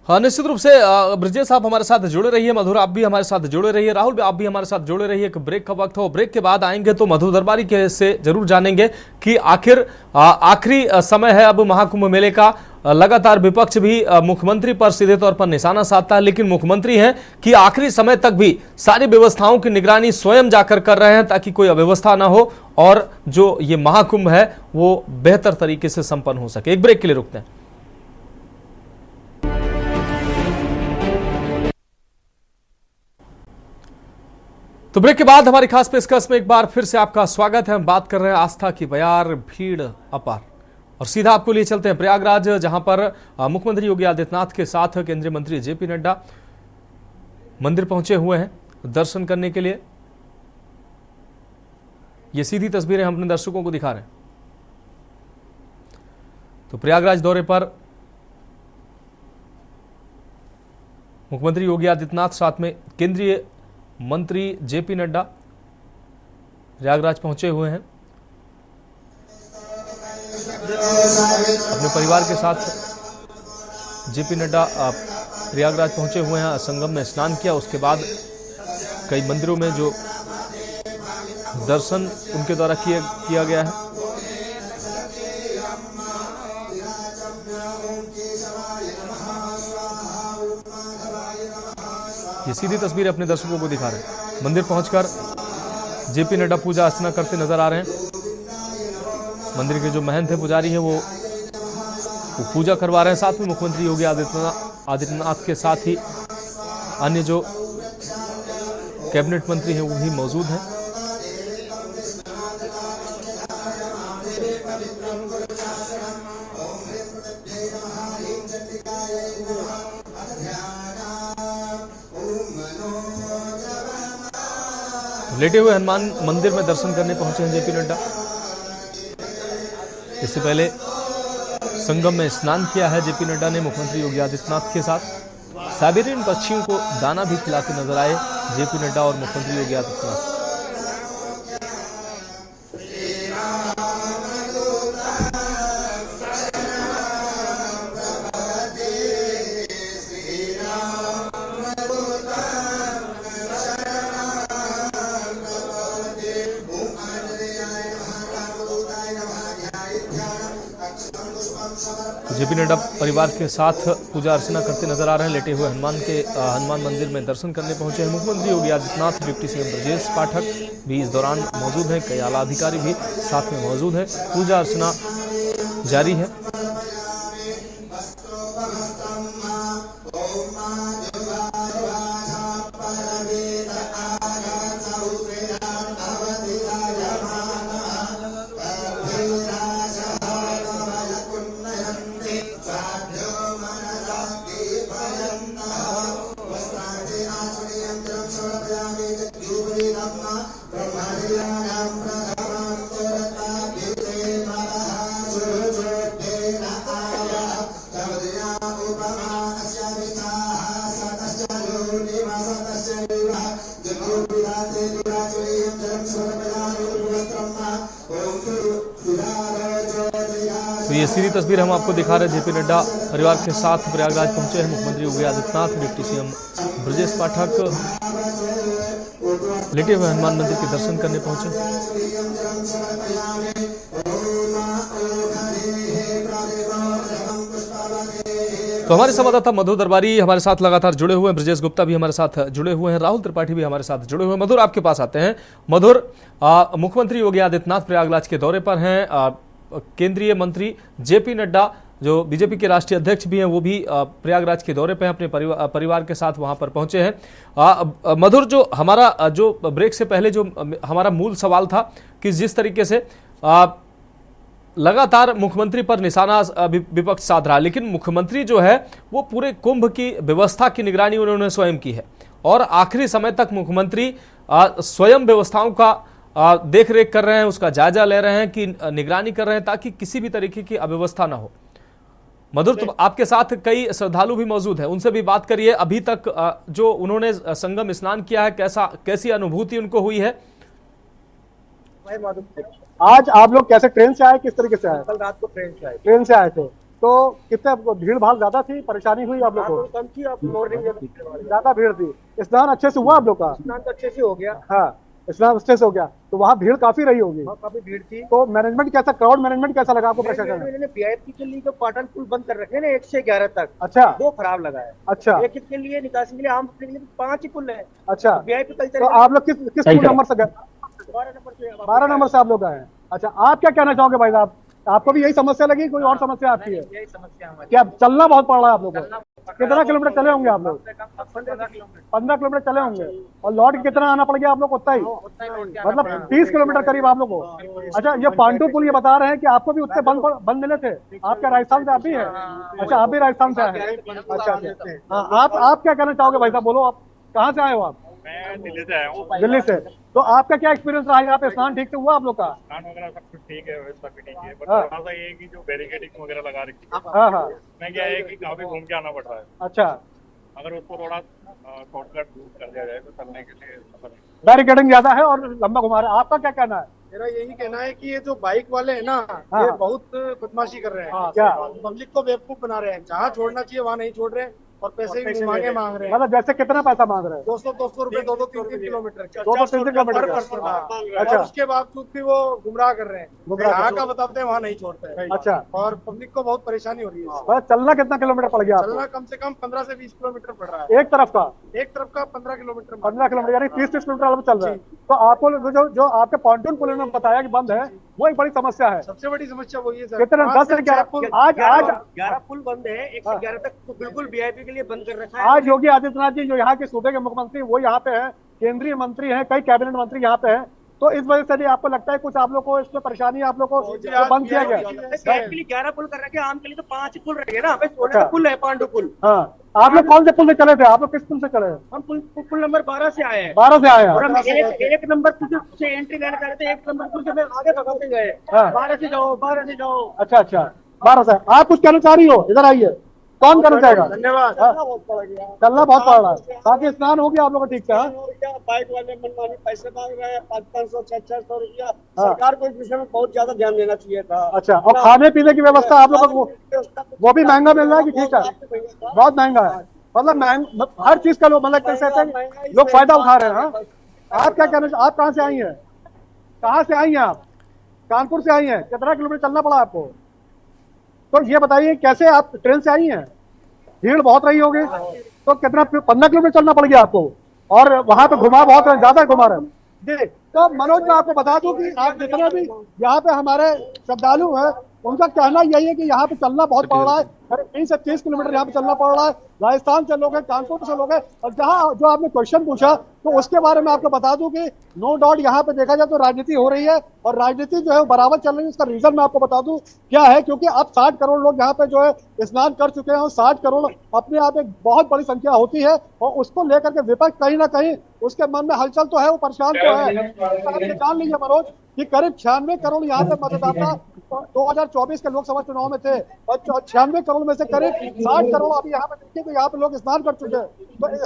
हाँ, निश्चित रूप से ब्रजेश आप हमारे साथ जुड़े रहिए, मधुर आप भी हमारे साथ जुड़े रहिए, राहुल आप भी हमारे साथ जुड़े रहिए। एक ब्रेक का वक्त हो, ब्रेक के बाद आएंगे तो मधु दरबारी के से जरूर जानेंगे कि आखिर आखिरी समय है अब महाकुंभ मेले का। लगातार विपक्ष भी मुख्यमंत्री पर सीधे तौर पर निशाना साधता है, लेकिन मुख्यमंत्री हैं कि आखिरी समय तक भी सारी व्यवस्थाओं की निगरानी स्वयं जाकर कर रहे हैं ताकि कोई अव्यवस्था ना हो और जो ये महाकुंभ है वो बेहतर तरीके से संपन्न हो सके। एक ब्रेक के लिए रुकते हैं। तो ब्रेक के बाद हमारी खास पेशकश में एक बार फिर से आपका स्वागत है। हम बात कर रहे हैं आस्था की बयार, भीड़ अपार, और सीधा आपको लिए चलते हैं प्रयागराज, जहां पर मुख्यमंत्री योगी आदित्यनाथ के साथ केंद्रीय मंत्री जेपी नड्डा मंदिर पहुंचे हुए हैं दर्शन करने के लिए। ये सीधी तस्वीरें हम अपने दर्शकों को दिखा रहे हैं। तो प्रयागराज दौरे पर मुख्यमंत्री योगी आदित्यनाथ, साथ में केंद्रीय मंत्री जेपी नड्डा प्रयागराज पहुंचे हुए हैं। अपने परिवार के साथ जेपी नड्डा प्रयागराज पहुंचे हुए हैं। संगम में स्नान किया, उसके बाद कई मंदिरों में जो दर्शन उनके द्वारा किया गया है। ये सीधी तस्वीर अपने दर्शकों को दिखा रहे हैं। मंदिर पहुंचकर जेपी नड्डा पूजा अर्चना करते नजर आ रहे हैं। मंदिर के जो महंत है, पुजारी है, वो पूजा करवा रहे हैं। साथ में मुख्यमंत्री योगी आदित्यनाथ के साथ ही अन्य जो कैबिनेट मंत्री हैं वो भी मौजूद हैं। लेटे हुए हनुमान मंदिर में दर्शन करने पहुंचे हैं जेपी नड्डा। इससे पहले संगम में स्नान किया है जेपी नड्डा ने मुख्यमंत्री योगी आदित्यनाथ के साथ। साइबेरियन पक्षियों को दाना भी खिलाते नजर आए जेपी नड्डा और मुख्यमंत्री योगी आदित्यनाथ। जेपी नड्डा परिवार के साथ पूजा अर्चना करते नजर आ रहे हैं। लेटे हुए हनुमान मंदिर में दर्शन करने पहुंचे हैं मुख्यमंत्री योगी आदित्यनाथ। डिप्टी सीएम ब्रजेश पाठक भी इस दौरान मौजूद हैं। कई आला अधिकारी भी साथ में मौजूद हैं। पूजा अर्चना जारी है। तो ये सीधी तस्वीर हम आपको दिखा रहे हैं। जेपी नड्डा परिवार के साथ प्रयागराज पहुंचे हैं मुख्यमंत्री योगी आदित्यनाथ। डिप्टी सीएम ब्रजेश पाठक लेटे हुए हनुमान मंदिर के दर्शन करने पहुंचे। तो हमारे संवाददाता मधुर दरबारी हमारे साथ लगातार जुड़े हुए हैं। ब्रजेश गुप्ता भी हमारे साथ जुड़े हुए हैं। राहुल त्रिपाठी भी हमारे साथ जुड़े हुए हैं। मधुर, आपके पास आते हैं। मधुर, मुख्यमंत्री योगी आदित्यनाथ प्रयागराज के दौरे पर हैं। केंद्रीय मंत्री जेपी नड्डा जो बीजेपी के राष्ट्रीय अध्यक्ष भी हैं वो भी प्रयागराज के दौरे पे हैं। अपने परिवार के साथ वहां पर पहुंचे हैं। मधुर, जो हमारा जो ब्रेक से पहले जो हमारा मूल सवाल था कि जिस तरीके से लगातार मुख्यमंत्री पर निशाना विपक्ष साध रहा, लेकिन मुख्यमंत्री जो है वो पूरे कुंभ की व्यवस्था की निगरानी उन्होंने स्वयं की है और आखिरी समय तक मुख्यमंत्री स्वयं व्यवस्थाओं का देख रेख कर रहे हैं, उसका जायजा ले रहे हैं, कि निगरानी कर रहे हैं ताकि किसी भी तरीके की अव्यवस्था ना हो। मधुर, तो आपके साथ कई श्रद्धालु भी मौजूद हैं, उनसे भी बात करिए। अभी तक जो उन्होंने संगम स्नान किया है, कैसी अनुभूति उनको हुई है? आज आप लोग कैसे, ट्रेन से आए, किस तरीके से आए? कल रात को ट्रेन से आए थे, तो कितने भीड़ भाड़ ज्यादा थी, परेशानी हुई आप लोग को? कम थी, आप मॉर्निंग ज्यादा भीड़ थी। स्नान अच्छे से हुआ आप लोग का? स्नान तो अच्छे से हो गया। हाँ, स्नान अच्छे से हो गया, तो वहाँ भीड़ काफी रही होगी। काफी भीड़ थी। तो मैनेजमेंट कैसा, क्राउड मैनेजमेंट कैसा लगा आपको प्रशासन में? वीआईपी के लिए जो पाटन पुल बंद कर रखे हैं ना 1 से 11 तक, अच्छा, वो खराब लगा है। अच्छा, एक के लिए निकासी के लिए, आम के लिए 5 ही पुल है। अच्छा, वीआईपी कल्चर। तो आप लोग किस पुल नंबर से गए? 12 नंबर से आप लोग आए हैं। अच्छा, आप क्या कहना चाहोगे भाई साहब? आपको भी यही समस्या लगी, कोई और समस्या आपकी है? यही समस्या हमारी। क्या चलना बहुत पड़ रहा है आप लोगों को? कितना किलोमीटर चले होंगे आप लोग? 15 किलोमीटर चले होंगे। और लौट के कितना आना पड़ गया आप लोग? उतना ही, मतलब 30 किलोमीटर करीब आप लोग को। अच्छा, ये पांडु पुल ये बता रहे हैं कि आपको भी उससे बंद मिले थे? आपका राजस्थान से आप भी है? अच्छा, आप भी राजस्थान से आए हैं। अच्छा, हाँ, आप क्या कहना चाहोगे भाई साहब? बोलो, आप कहाँ से आए हो? आप? मैं दिल्ली से आया हूँ। दिल्ली से। तो आपका क्या एक्सपीरियंस रहा? यहाँ पे स्नान ठीक से हुआ आप लोग का? स्नान वगैरह सब कुछ ठीक है, व्यवस्था भी ठीक है, बट थोड़ा सा ये है कि जो बैरिकेडिंग वगैरह लगा रखी है, हाँ हाँ, मैं क्या है कि काफी घूम के आना पड़ रहा है। अच्छा, अगर उसको थोड़ा शॉर्टकट कर दिया जाए तो चलने के लिए सफर। बैरिकेडिंग ज्यादा है और लंबा घुमा रहा है। आपका क्या कहना है? मेरा यही कहना है कि ये जो बाइक वाले हैं ना, हाँ, ये बहुत बदमाशी कर रहे हैं। हाँ, क्या पब्लिक को बेवकूफ बना रहे हैं। जहाँ छोड़ना चाहिए वहाँ नहीं छोड़ रहे हैं और पैसे भी मांग रहे हैं। मतलब जैसे कितना पैसा मांग रहे हैं? 200 रुपए, 2-3 किलोमीटर, 2-3 किलोमीटर। अच्छा, उसके बावजूद भी वो गुमराह कर रहे हैं। जहाँ का बताते हैं वहाँ नहीं छोड़ते हैं। अच्छा, और पब्लिक को बहुत परेशानी हो रही है। मतलब चलना कितना किलोमीटर पड़ गया? चलना कम से कम 15 से 20 किलोमीटर पड़ रहा है। एक तरफ का 15 किलोमीटर। 15 किलोमीटर, यानी 30 किलोमीटर चल रहा है। तो आपको जो आपके पॉन्टून पुल में बताया कि बंद है, वो एक बड़ी समस्या है। सबसे बड़ी समस्या वही है सर। कितने 10 से 11 आज 11 पुल बंद है, 1 से 11 तक तो बिल्कुल वीआईपी के लिए बंद कर रखा है। आज योगी आदित्यनाथ जी जो यहाँ के सूबे के मुख्यमंत्री वो यहाँ पे है, केंद्रीय मंत्री हैं, कई कैबिनेट मंत्री यहाँ पे हैं, तो इस वजह से भी आपको लगता है कुछ आप लोग को इसमें परेशानी, आप लोग को बंद किया गया? के लिए 11 पुल कर रखे, आम के लिए तो 5 पुल रखे ना, 16 पुल है, पांडु पुल। हाँ, आप लोग कौन से पुल से चले थे? आप लोग किस पुल से चले? हम पुल नंबर 12 से आए हैं। 12 से आए हैं। और हम एक नंबर पुल से एंट्री लेना चाहते थे, 1 नंबर पुल से आगे भगाते गए। 12 से जाओ, 12 से जाओ। अच्छा अच्छा, 12 से। आप कुछ कहना चाह रही हो? इधर आइए, कौन करना चाहेगा? धन्यवाद। चलना बहुत पड़ रहा है। बाकी स्नान हो गया आप लोग का? ठीक से। बाइक वाले मनमानी पैसे मांग रहे हैं, 500-500 600-600 रुपया। सरकार को इस विषय में बहुत ज्यादा ध्यान देना चाहिए था। अच्छा, और खाने पीने की व्यवस्था आप लोग को वो भी महंगा मिल रहा है कि ठीक है? बहुत महंगा है, मतलब हर चीज का लोग मतलब लोग फायदा उठा रहे हैं। हाँ, आप क्या कहना? आप कहाँ से आई हैं? कहाँ से आई हैं आप? कानपुर से आई हैं। कितना किलोमीटर चलना पड़ा आपको? तो ये बताइए, कैसे आप ट्रेन से आई हैं? भीड़ बहुत रही होगी, तो कितना 15 किलोमीटर चलना पड़ गया आपको, और वहां पे घुमा बहुत ज्यादा घुमा रहे जी। तो मनोज, मैं आपको बता दूं कि आप जितने भी यहाँ पे हमारे श्रद्धालु हैं, उनका कहना यही है कि यहाँ पे चलना बहुत पड़ रहा है। 20 से 30 किलोमीटर यहाँ पे चलना पड़ रहा है। राजस्थान से लोग हैं, कानपुर से लोग हैं, और जहाँ जो आपने क्वेश्चन पूछा तो उसके बारे में आपको बता दूं कि नो डाउट यहाँ पे देखा जाए तो राजनीति हो रही है, और राजनीति जो है वो बराबर चल रही है। इसका रीजन मैं आपको बता दूं क्या है, क्योंकि अब 60 करोड़ लोग यहाँ पे जो है स्नान कर चुके हैं, और 60 करोड़ अपने आप एक बहुत बड़ी संख्या होती है, और उसको लेकर के विपक्ष कहीं ना कहीं उसके मन में हलचल तो है, वो परेशान तो है। जान लीजिए मनोज कि करीब 96 करोड़ यहाँ पे मतदाता 2024 के लोकसभा चुनाव में थे, और 96 करोड़ में से करीब 60 करोड़ अभी यहाँ पे देखिए तो यहाँ पे लोग स्नान कर चुके हैं।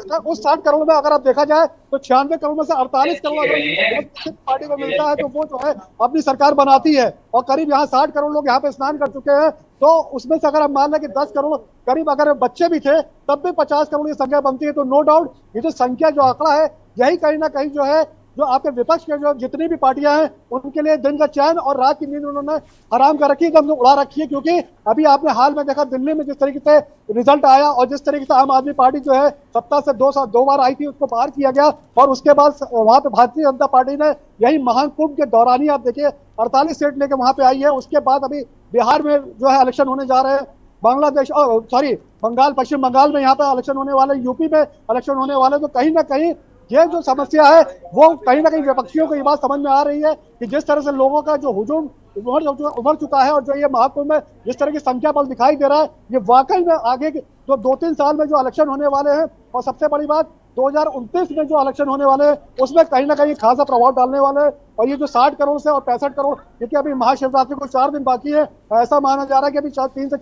तो उस 60 करोड़ में अगर आप देखा जाए तो 96 करोड़ में से 48 करोड़ अगर पार्टी को मिलता है तो वो जो है अपनी सरकार बनाती है, और करीब यहाँ 60 करोड़ लोग यहाँ पे स्नान कर चुके हैं। तो उसमें से अगर हम मान लें कि 10 करोड़ करीब अगर बच्चे भी थे तब भी 50 करोड़ की संख्या बनती है। तो नो डाउट ये जो संख्या, जो आंकड़ा है, यही कहीं ना कहीं जो है जो आपके विपक्ष के जो जितनी भी पार्टियां हैं उनके लिए दिन का चैन और रात की नींद उन्होंने हराम कर रखी है, एकदम उड़ा रखी है। क्योंकि अभी आपने हाल में देखा दिल्ली में जिस तरीके से रिजल्ट आया, और जिस तरीके से आम आदमी पार्टी जो है सत्ता से 2 बार आई थी, उसको पार किया गया, और उसके बाद वहां पे भारतीय जनता पार्टी ने यही महाकुंभ के दौरान ही आप देखिए 48 सीट लेके वहां पे आई है। उसके बाद अभी बिहार में जो है इलेक्शन होने जा रहे हैं, बंगाल, पश्चिम बंगाल में यहाँ पे इलेक्शन होने वाले, यूपी में इलेक्शन होने वाले। तो कहीं ना कहीं ये जो समस्या है वो कहीं ना कहीं विपक्षियों को ये बात समझ में आ रही है कि जिस तरह से लोगों का जो हुजूम उभर चुका है, और जो ये महाकुंभ में जिस तरह की संख्या बल दिखाई दे रहा है, ये वाकई में आगे जो 2-3 साल में जो इलेक्शन होने वाले हैं, और सबसे बड़ी बात 2029 में जो इलेक्शन होने वाले हैं, उसमें कहीं ना कहीं खासा प्रभाव डालने वाले हैं। और ये जो 60 करोड़ से और 65 करोड़, क्योंकि अभी महाशिवरात्रि को 4 दिन बाकी है, ऐसा माना जा रहा है कि अभी 3 से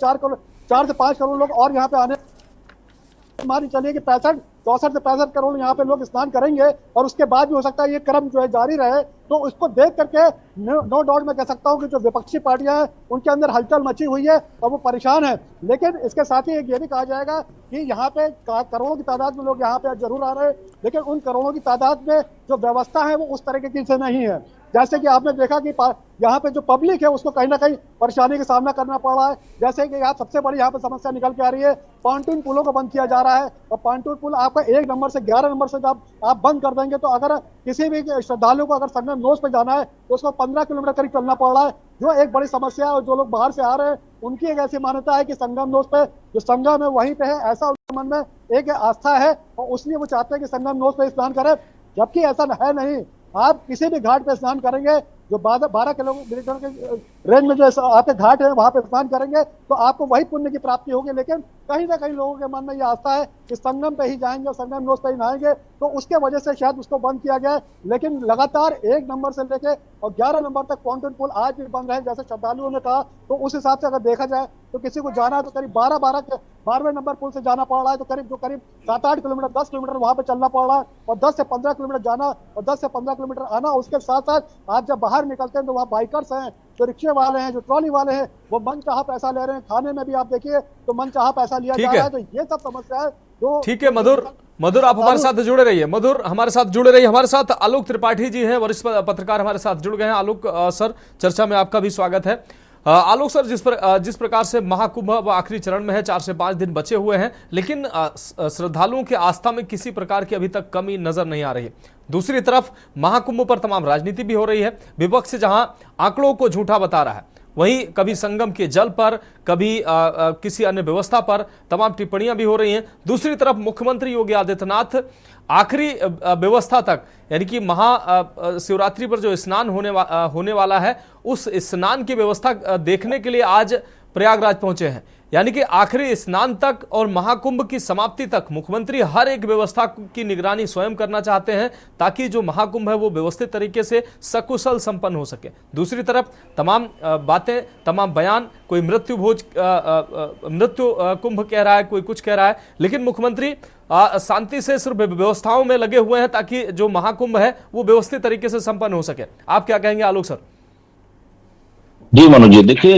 5 करोड़ लोग और यहाँ पे आने, हमारी चलिए कि 64 से 65 करोड़ यहाँ पे लोग स्नान करेंगे, और उसके बाद भी हो सकता है ये क्रम जो है जारी रहे। तो उसको देख करके नो डाउट मैं कह सकता हूँ कि जो विपक्षी पार्टियां हैं उनके अंदर हलचल मची हुई है, और वो परेशान है। लेकिन इसके साथ ही ये भी कहा जाएगा कि यहाँ पे करोड़ों की तादाद में लोग यहाँ पे जरूर आ रहे हैं, लेकिन उन करोड़ों की तादाद में जो व्यवस्था है वो उस तरीके की से नहीं है। जैसे कि आपने देखा कि यहाँ पे जो पब्लिक है उसको कहीं ना कहीं परेशानी का सामना करना पड़ रहा है। जैसे कि यहाँ सबसे बड़ी यहाँ पे समस्या निकल के आ रही है, पॉन्टून पुलों को बंद किया जा रहा है, और पॉन्टून पुल आपका 1 नंबर से 11 नंबर से जब आप बंद कर देंगे तो अगर किसी भी श्रद्धालु को अगर संगम नोस पे जाना है तो उसको 15 किलोमीटर करीब चलना पड़ रहा है, जो एक बड़ी समस्या है। और जो लोग बाहर से आ रहे हैं उनकी एक ऐसी मान्यता है कि संगम नोस पे जो संगम है वहीं पे है, ऐसा उनके मन में एक आस्था है, और उसलिए वो चाहते हैं कि संगम नोस पे स्नान करें, जबकि ऐसा है नहीं। आप किसी भी घाट पे स्नान करेंगे, जो 12 किलोमीटर के रेंज में जो आपके घाट है वहां पे स्नान करेंगे तो आपको वही पुण्य की प्राप्ति होगी। लेकिन कहीं ना कहीं लोगों के मन में ये आस्था है कि संगम पे ही जाएंगे और संगम नोस पे ही नहाएंगे, तो उसके वजह से शायद उसको बंद किया गया है। लेकिन लगातार 1 नंबर से लेके और 11 नंबर तक पॉन्टून पुल आज भी बंद रहे, जैसे श्रद्धालुओं ने कहा। तो उस हिसाब से अगर देखा जाए तो किसी को जाना है तो करीब 12वें नंबर पुल से जाना पड़ रहा है, तो करीब 7-8 किलोमीटर 10 किलोमीटर वहां पे चलना पड़ रहा है, और 10 से 15 किलोमीटर जाना और 10 से 15 किलोमीटर आना। उसके साथ साथ आप जब बाहर निकलते हैं तो वहाँ बाइकर्स हैं, जो रिक्शे वाले हैं, जो ट्रॉली वाले हैं, वो मन चाहा पैसा ले रहे हैं। खाने में भी आप देखिए तो मन चाहा पैसा लिया जा रहा है। तो ये सब समस्या है। तो ठीक है मधुर आप हमारे साथ जुड़े रहिए। मधुर हमारे साथ जुड़े रहिए। हमारे साथ आलोक त्रिपाठी जी हैं, वरिष्ठ पत्रकार हमारे साथ जुड़ गए हैं। आलोक सर, चर्चा में आपका भी स्वागत है। आलोक सर, जिस प्रकार से महाकुंभ अब आखिरी चरण में है, 4 से 5 दिन बचे हुए हैं, लेकिन श्रद्धालुओं की आस्था में किसी प्रकार की अभी तक कमी नजर नहीं आ रही है। दूसरी तरफ महाकुंभ पर तमाम राजनीति भी हो रही है। विपक्ष जहां आंकड़ों को झूठा बता रहा है, वहीं कभी संगम के जल पर, कभी किसी अन्य व्यवस्था पर तमाम टिप्पणियां भी हो रही हैं। दूसरी तरफ मुख्यमंत्री योगी आदित्यनाथ आखिरी व्यवस्था तक, यानी कि महाशिवरात्रि पर जो स्नान होने वाला है, उस स्नान की व्यवस्था देखने के लिए आज प्रयागराज पहुंचे हैं। यानी कि आखिरी स्नान तक और महाकुंभ की समाप्ति तक मुख्यमंत्री हर एक व्यवस्था की निगरानी स्वयं करना चाहते हैं, ताकि जो महाकुंभ है वो व्यवस्थित तरीके से सकुशल संपन्न हो सके। दूसरी तरफ तमाम बातें, तमाम बयान, कोई मृत्यु कुंभ कह रहा है, कोई कुछ कह रहा है, लेकिन मुख्यमंत्री शांति से सिर्फ व्यवस्थाओं में लगे हुए हैं ताकि जो महाकुंभ है वो व्यवस्थित तरीके से संपन्न हो सके। आप क्या कहेंगे आलोक सर? जी मनोज जी, देखिए,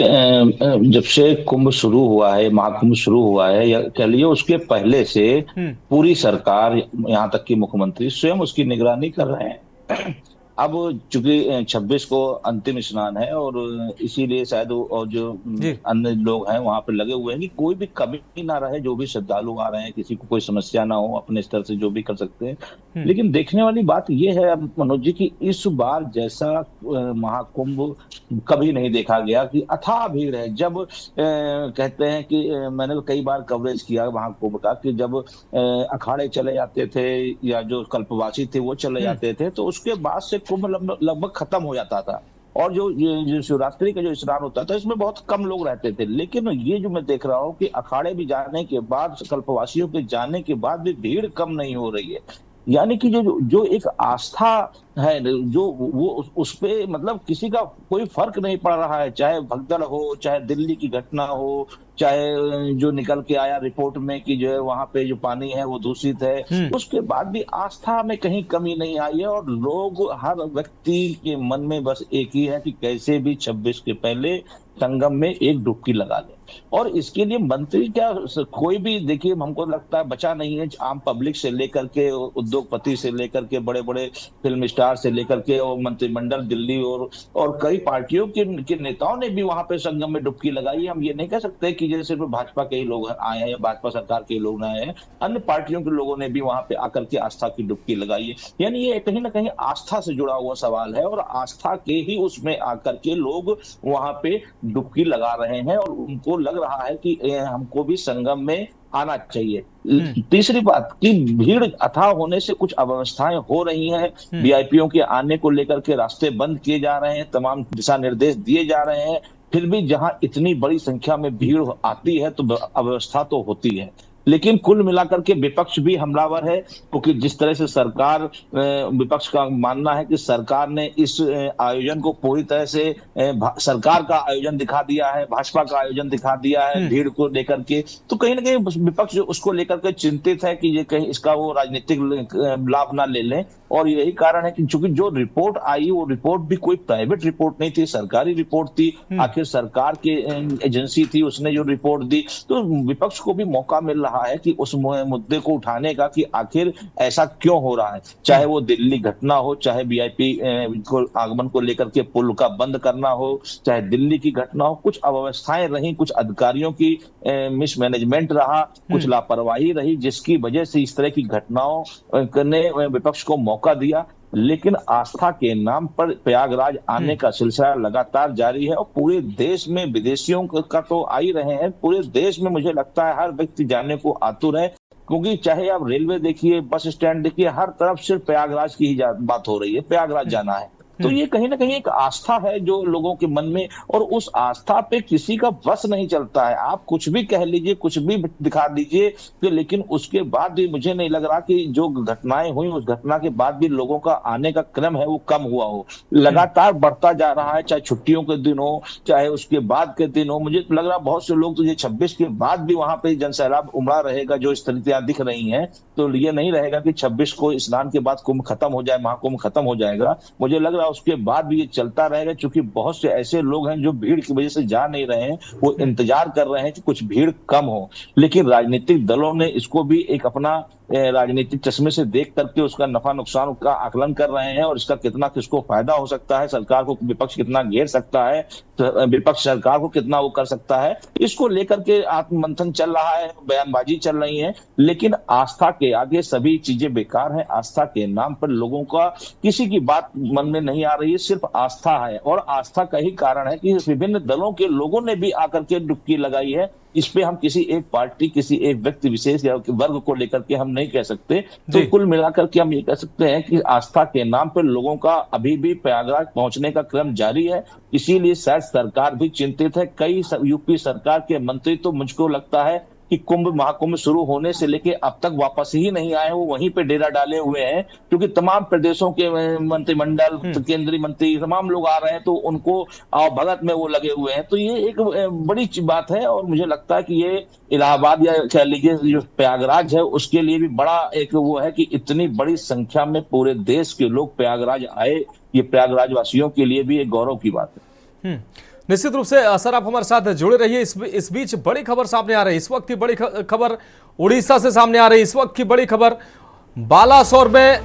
जब से कुंभ शुरू हुआ है, महाकुंभ शुरू हुआ है, या कह लिए उसके पहले से पूरी सरकार, यहाँ तक कि मुख्यमंत्री स्वयं उसकी निगरानी कर रहे हैं। अब चूंकि 26 को अंतिम स्नान है और इसीलिए शायद और जो अन्य लोग हैं वहां पे लगे हुए हैं कि कोई भी कमी ना रहे, जो भी श्रद्धालु आ रहे हैं किसी को कोई समस्या ना हो, अपने स्तर से जो भी कर सकते हैं। लेकिन देखने वाली बात यह है मनोज जी कि इस बार जैसा महाकुंभ कभी नहीं देखा गया कि अथाह भीड़ है। जब कहते हैं कि मैंने तो कई बार कवरेज किया महाकुंभ का कि जब अखाड़े चले जाते थे या जो कल्पवासी थे वो चले जाते थे, तो उसके बाद से कुंभ लगभग खत्म हो जाता था। और जो शिवरात्रि का जो स्नान होता था इसमें बहुत कम लोग रहते थे। लेकिन ये जो मैं देख रहा हूँ कि अखाड़े भी जाने के बाद, कल्पवासियों के जाने के बाद भी भीड़ कम नहीं हो रही है। यानी कि जो एक आस्था है, जो वो उस पे मतलब किसी का कोई फर्क नहीं पड़ रहा है, चाहे भगदड़ हो, चाहे दिल्ली की घटना हो, चाहे जो निकल के आया रिपोर्ट में कि जो है वहां पे जो पानी है वो दूषित है, उसके बाद भी आस्था में कहीं कमी नहीं आई है। और लोग, हर व्यक्ति के मन में बस एक ही है कि कैसे भी 26 के पहले संगम में एक डुबकी लगा ले। और इसके लिए मंत्री क्या, कोई भी देखिए, हमको लगता है बचा नहीं है। आम पब्लिक से लेकर के उद्योगपति से लेकर के बड़े बड़े फिल्म स्टार से लेकर के और मंत्रिमंडल दिल्ली और कई पार्टियों के नेताओं ने भी वहां पे संगम में डुबकी लगाई। हम ये नहीं कह सकते कि जैसे सिर्फ भाजपा के ही लोग आए हैं या भाजपा सरकार के लोग आए हैं, अन्य पार्टियों के लोगों ने भी वहां पे आकर के आस्था की डुबकी लगाई है। यानी ये कहीं ना कहीं आस्था से जुड़ा हुआ सवाल है और आस्था के ही उसमें आकर के लोग वहां पे डुबकी लगा रहे हैं और उनको लग रहा है कि हमको भी संगम में आना चाहिए। तीसरी बात कि भीड़ अथाह होने से कुछ अव्यवस्थाएं हो रही हैं। वीआईपीओं के आने को लेकर के रास्ते बंद किए जा रहे हैं, तमाम दिशा निर्देश दिए जा रहे हैं। फिर भी जहां इतनी बड़ी संख्या में भीड़ आती है तो अव्यवस्था तो होती है। लेकिन कुल मिलाकर के विपक्ष भी हमलावर है, क्योंकि जिस तरह से सरकार, विपक्ष का मानना है कि सरकार ने इस आयोजन को पूरी तरह से सरकार का आयोजन दिखा दिया है, भाजपा का आयोजन दिखा दिया है भीड़ को लेकर के। तो कहीं ना कहीं विपक्ष उसको लेकर के चिंतित है कि ये कहीं इसका वो राजनीतिक लाभ ना ले लें। और यही कारण है कि चूंकि जो रिपोर्ट आई वो रिपोर्ट भी कोई प्राइवेट रिपोर्ट नहीं थी, सरकारी रिपोर्ट थी। आखिर सरकार की एजेंसी थी, उसने जो रिपोर्ट दी, तो विपक्ष को भी मौका मिल रहा है कि उस मुद्दे को उठाने का कि आखिर ऐसा क्यों हो रहा है। चाहे वो दिल्ली घटना हो, चाहे वीआईपी को आगमन को लेकर के पुल का बंद करना हो, चाहे दिल्ली की घटना हो, कुछ अव्यवस्थाएं रही, कुछ अधिकारियों की मिसमैनेजमेंट रहा, कुछ लापरवाही रही, जिसकी वजह से इस तरह की घटनाओं ने विपक्ष को मौका दिया। लेकिन आस्था के नाम पर प्रयागराज आने का सिलसिला लगातार जारी है और पूरे देश में विदेशियों का तो आ ही रहे हैं। पूरे देश में मुझे लगता है हर व्यक्ति जाने को आतुर है, क्योंकि चाहे आप रेलवे देखिए, बस स्टैंड देखिए, हर तरफ सिर्फ प्रयागराज की ही बात हो रही है, प्रयागराज जाना है। तो ये कहीं ना कहीं एक आस्था है जो लोगों के मन में, और उस आस्था पे किसी का बस नहीं चलता है। आप कुछ भी कह लीजिए, कुछ भी दिखा दीजिए, लेकिन उसके बाद भी मुझे नहीं लग रहा कि जो घटनाएं हुई उस घटना के बाद भी लोगों का आने का क्रम है वो कम हुआ हो, लगातार बढ़ता जा रहा है। चाहे छुट्टियों के दिन हो, चाहे उसके बाद के दिन हो, मुझे लग रहा है बहुत से लोग तो ये 26 के बाद भी वहां पे जनसैलाब उमड़ा रहेगा। जो स्थितियां दिख रही हैं, तो ये नहीं रहेगा कि 26 को स्नान के बाद कुंभ खत्म हो जाए, महाकुंभ खत्म हो जाएगा। मुझे लग रहा है उसके बाद भी ये चलता रहेगा, क्योंकि बहुत से ऐसे लोग हैं जो भीड़ की वजह से जा नहीं रहे हैं, वो इंतजार कर रहे हैं कि कुछ भीड़ कम हो। लेकिन राजनीतिक दलों ने इसको भी एक अपना राजनीतिक चश्मे से देख करके उसका नफा नुकसान का आकलन कर रहे हैं और इसका कितना किसको फायदा हो सकता है, सरकार को विपक्ष कितना घेर सकता है, विपक्ष सरकार को कितना वो कर सकता है, इसको लेकर के आत्ममंथन चल रहा है, बयानबाजी चल रही है। लेकिन आस्था के आगे सभी चीजें बेकार है। आस्था के नाम पर लोगों का किसी की बात मन में नहीं आ रही है, सिर्फ आस्था है। और आस्था का ही कारण है कि विभिन्न दलों के लोगों ने भी आकर के डुबकी लगाई है। इस पे हम किसी एक पार्टी, किसी एक व्यक्ति विशेष या वर्ग को लेकर के हम नहीं कह सकते। तो कुल मिलाकर के हम ये कह सकते हैं कि आस्था के नाम पर लोगों का अभी भी प्रयागराज पहुंचने का क्रम जारी है। इसीलिए शायद सरकार भी चिंतित है। कई यूपी सरकार के मंत्री तो मुझको लगता है कि महाकुंभ शुरू होने से लेके अब तक वापस ही नहीं आए, वो वहीं पे डेरा डाले हुए हैं। क्योंकि तमाम प्रदेशों के मंत्रिमंडल, केंद्रीय मंत्री, तमाम लोग आ रहे हैं, तो उनको भगत में वो लगे हुए हैं। तो ये एक बड़ी बात है। और मुझे लगता है कि ये इलाहाबाद या कह लीजिए जो प्रयागराज है उसके लिए भी बड़ा एक वो है कि इतनी बड़ी संख्या में पूरे देश के लोग प्रयागराज आए। ये प्रयागराज वासियों के लिए भी एक गौरव की बात है। निश्चित रूप से सर आप हमारे साथ जुड़े रहिए। इस बीच बड़ी खबर सामने आ रही है। इस वक्त की बड़ी खबर उड़ीसा से सामने आ रही है। इस वक्त की बड़ी खबर बालासोर में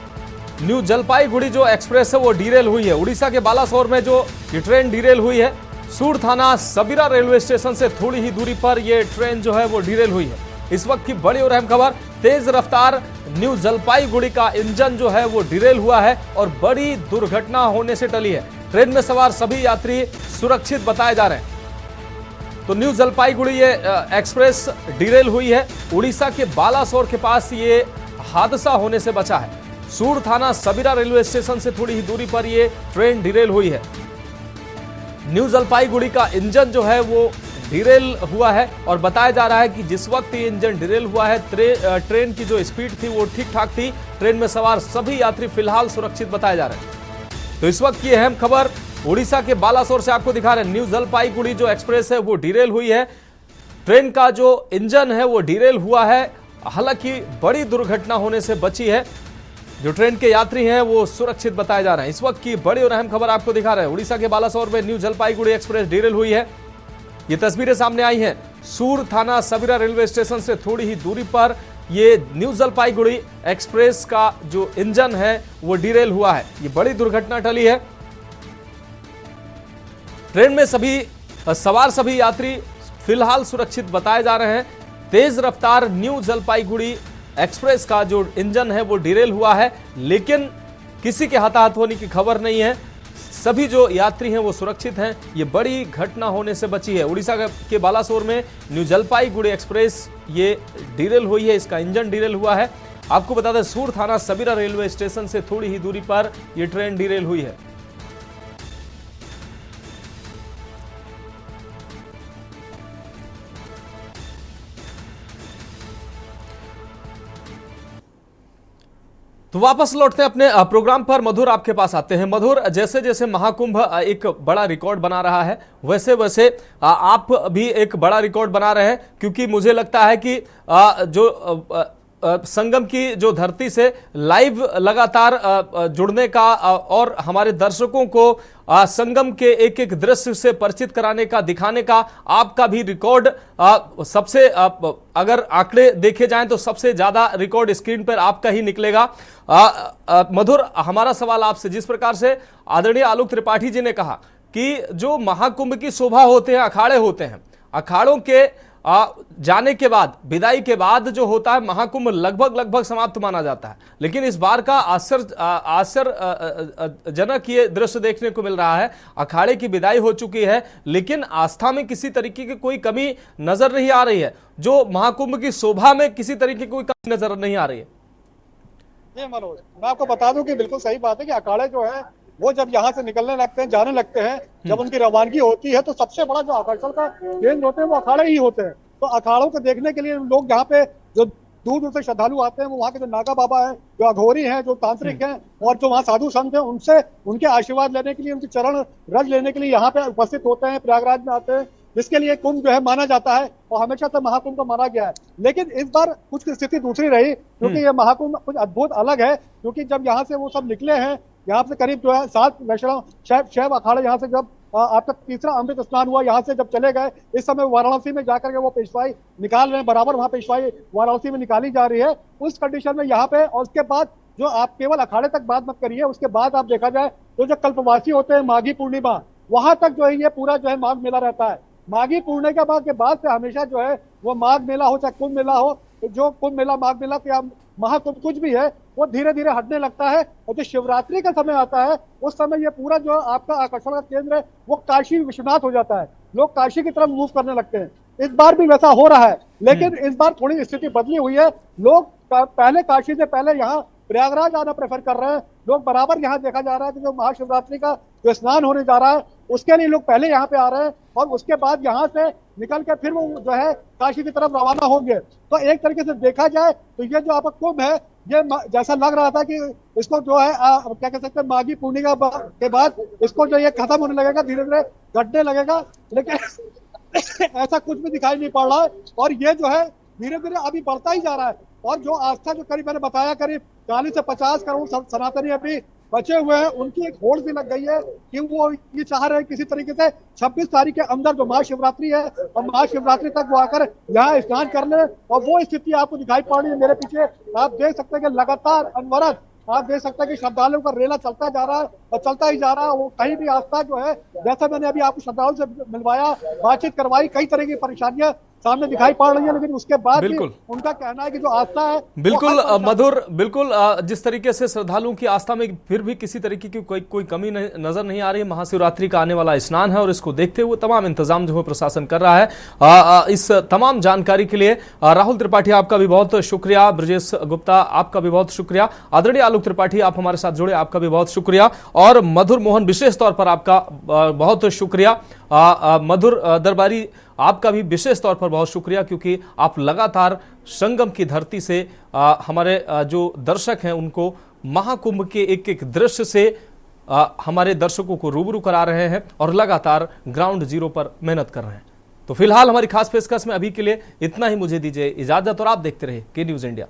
न्यू जलपाईगुड़ी जो एक्सप्रेस है वो डीरेल हुई है। उड़ीसा के बालासोर में जो ये ट्रेन डीरेल हुई है, सूर थाना सबीरा रेलवे स्टेशन से थोड़ी ही दूरी पर ये ट्रेन जो है वो डीरेल हुई है। इस वक्त की बड़ी और अहम खबर, तेज रफ्तार न्यू जलपाईगुड़ी का इंजन जो है वो डीरेल हुआ है और बड़ी दुर्घटना होने से टली है। ट्रेन में सवार सभी यात्री सुरक्षित बताए जा रहे हैं। तो न्यू जलपाईगुड़ी ये एक्सप्रेस डीरेल हुई है। उड़ीसा के बालासोर के पास ये हादसा होने से बचा है। सूर थाना सबीरा रेलवे स्टेशन से थोड़ी ही दूरी पर ये ट्रेन डीरेल हुई है। न्यू जलपाईगुड़ी का इंजन जो है वो डीरेल हुआ है और बताया जा रहा है कि जिस वक्त ये इंजन डीरेल हुआ है ट्रेन की जो स्पीड थी वो ठीक ठाक थी। ट्रेन में सवार सभी यात्री फिलहाल सुरक्षित बताए जा रहे हैं। तो इस वक्त की अहम खबर उड़ीसा के बालासोर से आपको दिखा रहे हैं। न्यू जलपाईगुड़ी जो एक्सप्रेस है वो डीरेल हुई है। ट्रेन का जो इंजन है वो डीरेल हुआ है। हालांकि बड़ी दुर्घटना होने से बची है। जो ट्रेन के यात्री हैं वो सुरक्षित बताए जा रहे हैं। इस वक्त की बड़ी और अहम खबर आपको दिखा रहे हैं। उड़ीसा के बालासोर में न्यू जलपाईगुड़ी एक्सप्रेस डीरेल हुई है। ये तस्वीरें सामने आई हैं। सूर थाना सबीरा रेलवे स्टेशन से थोड़ी ही दूरी पर ये न्यू जलपाईगुड़ी एक्सप्रेस का जो इंजन है वो डीरेल हुआ है। ये बड़ी दुर्घटना टली है। ट्रेन में सवार सभी यात्री फिलहाल सुरक्षित बताए जा रहे हैं। तेज रफ्तार न्यू जलपाईगुड़ी एक्सप्रेस का जो इंजन है वो डीरेल हुआ है, लेकिन किसी के हताहत होने की खबर नहीं है। सभी जो यात्री हैं वो सुरक्षित हैं। ये बड़ी घटना होने से बची है। उड़ीसा के बालासोर में न्यू जलपाईगुड़ी एक्सप्रेस ये डीरेल हुई है। इसका इंजन डीरेल हुआ है। आपको बता दें सूर थाना सबीरा रेलवे स्टेशन से थोड़ी ही दूरी पर यह ट्रेन डीरेल हुई है। तो वापस लौटते हैं अपने प्रोग्राम पर। मधुर आपके पास आते हैं। मधुर, जैसे जैसे महाकुंभ एक बड़ा रिकॉर्ड बना रहा है वैसे वैसे आप भी एक बड़ा रिकॉर्ड बना रहे हैं, क्योंकि मुझे लगता है कि जो संगम की जो धरती से लाइव लगातार जुड़ने का और हमारे दर्शकों को संगम के एक एक दृश्य से परिचित कराने का, दिखाने का आपका भी रिकॉर्ड सबसे अगर आंकड़े देखे जाएं तो सबसे ज्यादा रिकॉर्ड स्क्रीन पर आपका ही निकलेगा। मधुर, हमारा सवाल आपसे, जिस प्रकार से आदरणीय आलोक त्रिपाठी जी ने कहा कि जो महाकुंभ की शोभा होते हैं, अखाड़े होते हैं, अखाड़ों के जाने के बाद, विदाई के बाद जो होता है महाकुंभ लगभग समाप्त माना जाता है। लेकिन इस बार का आश्चर्यजनक ये दृश्य देखने को मिल रहा है। अखाड़े की विदाई हो चुकी है, लेकिन आस्था में किसी तरीके की कोई कमी नजर नहीं आ रही है। जो महाकुंभ की शोभा में किसी तरीके की कोई कमी नजर नहीं आ रही है। मनोज, मैं आपको बता दूं कि बिल्कुल सही बात है कि अखाड़े जो है वो जब यहाँ से निकलने लगते हैं, जाने लगते हैं, जब उनकी रवानगी होती है तो सबसे बड़ा जो आकर्षण का केंद्र होते हैं वो अखाड़े ही होते हैं। तो अखाड़ों को देखने के लिए लोग यहाँ पे जो दूर दूर से श्रद्धालु आते हैं वो वहाँ के जो नागा बाबा हैं, जो अघोरी हैं, जो तांत्रिक हैं और जो वहाँ साधु संत हैं, उनसे उनके आशीर्वाद लेने के लिए, उनके चरण रज लेने के लिए यहाँ पे उपस्थित होते हैं, प्रयागराज में आते हैं। जिसके लिए कुंभ जो है माना जाता है और हमेशा से महाकुंभ को माना गया है। लेकिन इस बार कुछ स्थिति दूसरी रही, क्योंकि ये महाकुंभ कुछ अद्भुत अलग है। क्योंकि जब यहाँ से वो सब निकले हैं, यहाँ से करीब जो है 7 वैष्णव शैव अखाड़े यहाँ से जब आपका तीसरा अमृत स्नान हुआ, यहाँ से जब चले गए, इस समय वाराणसी में जाकर के वो पेशवाई निकाल रहे हैं, बराबर वहाँ पेशवाई वाराणसी में निकाली जा रही है। उस कंडीशन में यहाँ पे, और उसके बाद जो आप केवल अखाड़े तक बात मत करिए, उसके बाद आप देखा जाए तो जो कल्पवासी होते हैं, माघी पूर्णिमा वहां तक जो है ये पूरा जो है माघ मेला रहता है। माघी पूर्णिमा के बाद से हमेशा जो है वो माघ मेला हो चाहे कुंभ मेला हो, जो कुंभ मेला माघ मेला या महाकुंभ कुछ भी है वो धीरे धीरे हटने लगता है। और जो शिवरात्रि का समय आता है उस समय ये पूरा जो आपका आकर्षण का केंद्र है वो काशी विश्वनाथ हो जाता है, लोग काशी की तरफ मूव करने लगते हैं। इस बार भी वैसा हो रहा है, लेकिन इस बार थोड़ी स्थिति बदली हुई है। लोग पहले काशी से पहले यहाँ प्रयागराज आना प्रेफर कर रहे हैं। लोग बराबर यहाँ देखा जा रहा है कि जो महाशिवरात्रि का जो स्नान होने जा रहा है उसके लिए लोग पहले यहाँ पे आ रहे हैं और उसके बाद यहाँ से निकल के फिर वो जो है काशी की तरफ रवाना होंगे। तो एक तरीके से देखा जाए तो ये जो आपका कुंभ है ये जैसा लग रहा था कि इसको जो है क्या कह सकते हैं माघी पूर्णिमा के बाद इसको जो ये खत्म होने लगेगा, धीरे धीरे घटने लगेगा, लेकिन ऐसा कुछ भी दिखाई नहीं पड़ रहा है। और ये जो है धीरे धीरे अभी बढ़ता ही जा रहा है। और जो आस्था जो करीब मैंने बताया करीब 40 से 50 करोड़ सनातनी अभी बचे हुए हैं, उनकी एक होड़ भी लग गई है कि वो ये चाह रहे हैं किसी तरीके से 26 तारीख के अंदर जो महाशिवरात्रि है और महाशिवरात्रि तक वो आकर यहाँ स्नान कर ले। और वो स्थिति आपको दिखाई पड़ रही है मेरे पीछे। आप देख सकते हैं कि लगातार अनवरत आप देख सकते हैं कि श्रद्धालुओं का रेला चलता जा रहा है और चलता ही जा रहा है। वो कहीं भी आस्था जो है, जैसा मैंने अभी आपको श्रद्धालुओं से मिलवाया, बातचीत करवाई, कई तरह की परेशानियां सामने दिखाई पड़ रही है, लेकिन उसके बाद भी उनका कहना है कि जो आस्था है बिल्कुल मधुर, बिल्कुल जिस तरीके से श्रद्धालुओं की आस्था में फिर भी किसी तरीके की कोई कमी नजर नहीं आ रही है। महाशिवरात्रि का आने वाला स्नान है और इसको देखते हुए तमाम इंतजाम जो है प्रशासन कर रहा है। इस तमाम जानकारी के लिए राहुल त्रिपाठी आपका भी बहुत शुक्रिया, ब्रजेश गुप्ता आपका भी बहुत शुक्रिया, आदरणीय आलोक त्रिपाठी आप हमारे साथ जुड़े आपका भी बहुत शुक्रिया, और मधुर मोहन विशेष तौर पर आपका बहुत शुक्रिया। मधुर दरबारी आपका भी विशेष तौर पर बहुत शुक्रिया, क्योंकि आप लगातार संगम की धरती से हमारे जो दर्शक हैं उनको महाकुंभ के एक एक दृश्य से हमारे दर्शकों को रूबरू करा रहे हैं और लगातार ग्राउंड जीरो पर मेहनत कर रहे हैं। तो फिलहाल हमारी खास पेशकश में अभी के लिए इतना ही, मुझे दीजिए इजाजत और आप देखते रहे के न्यूज इंडिया।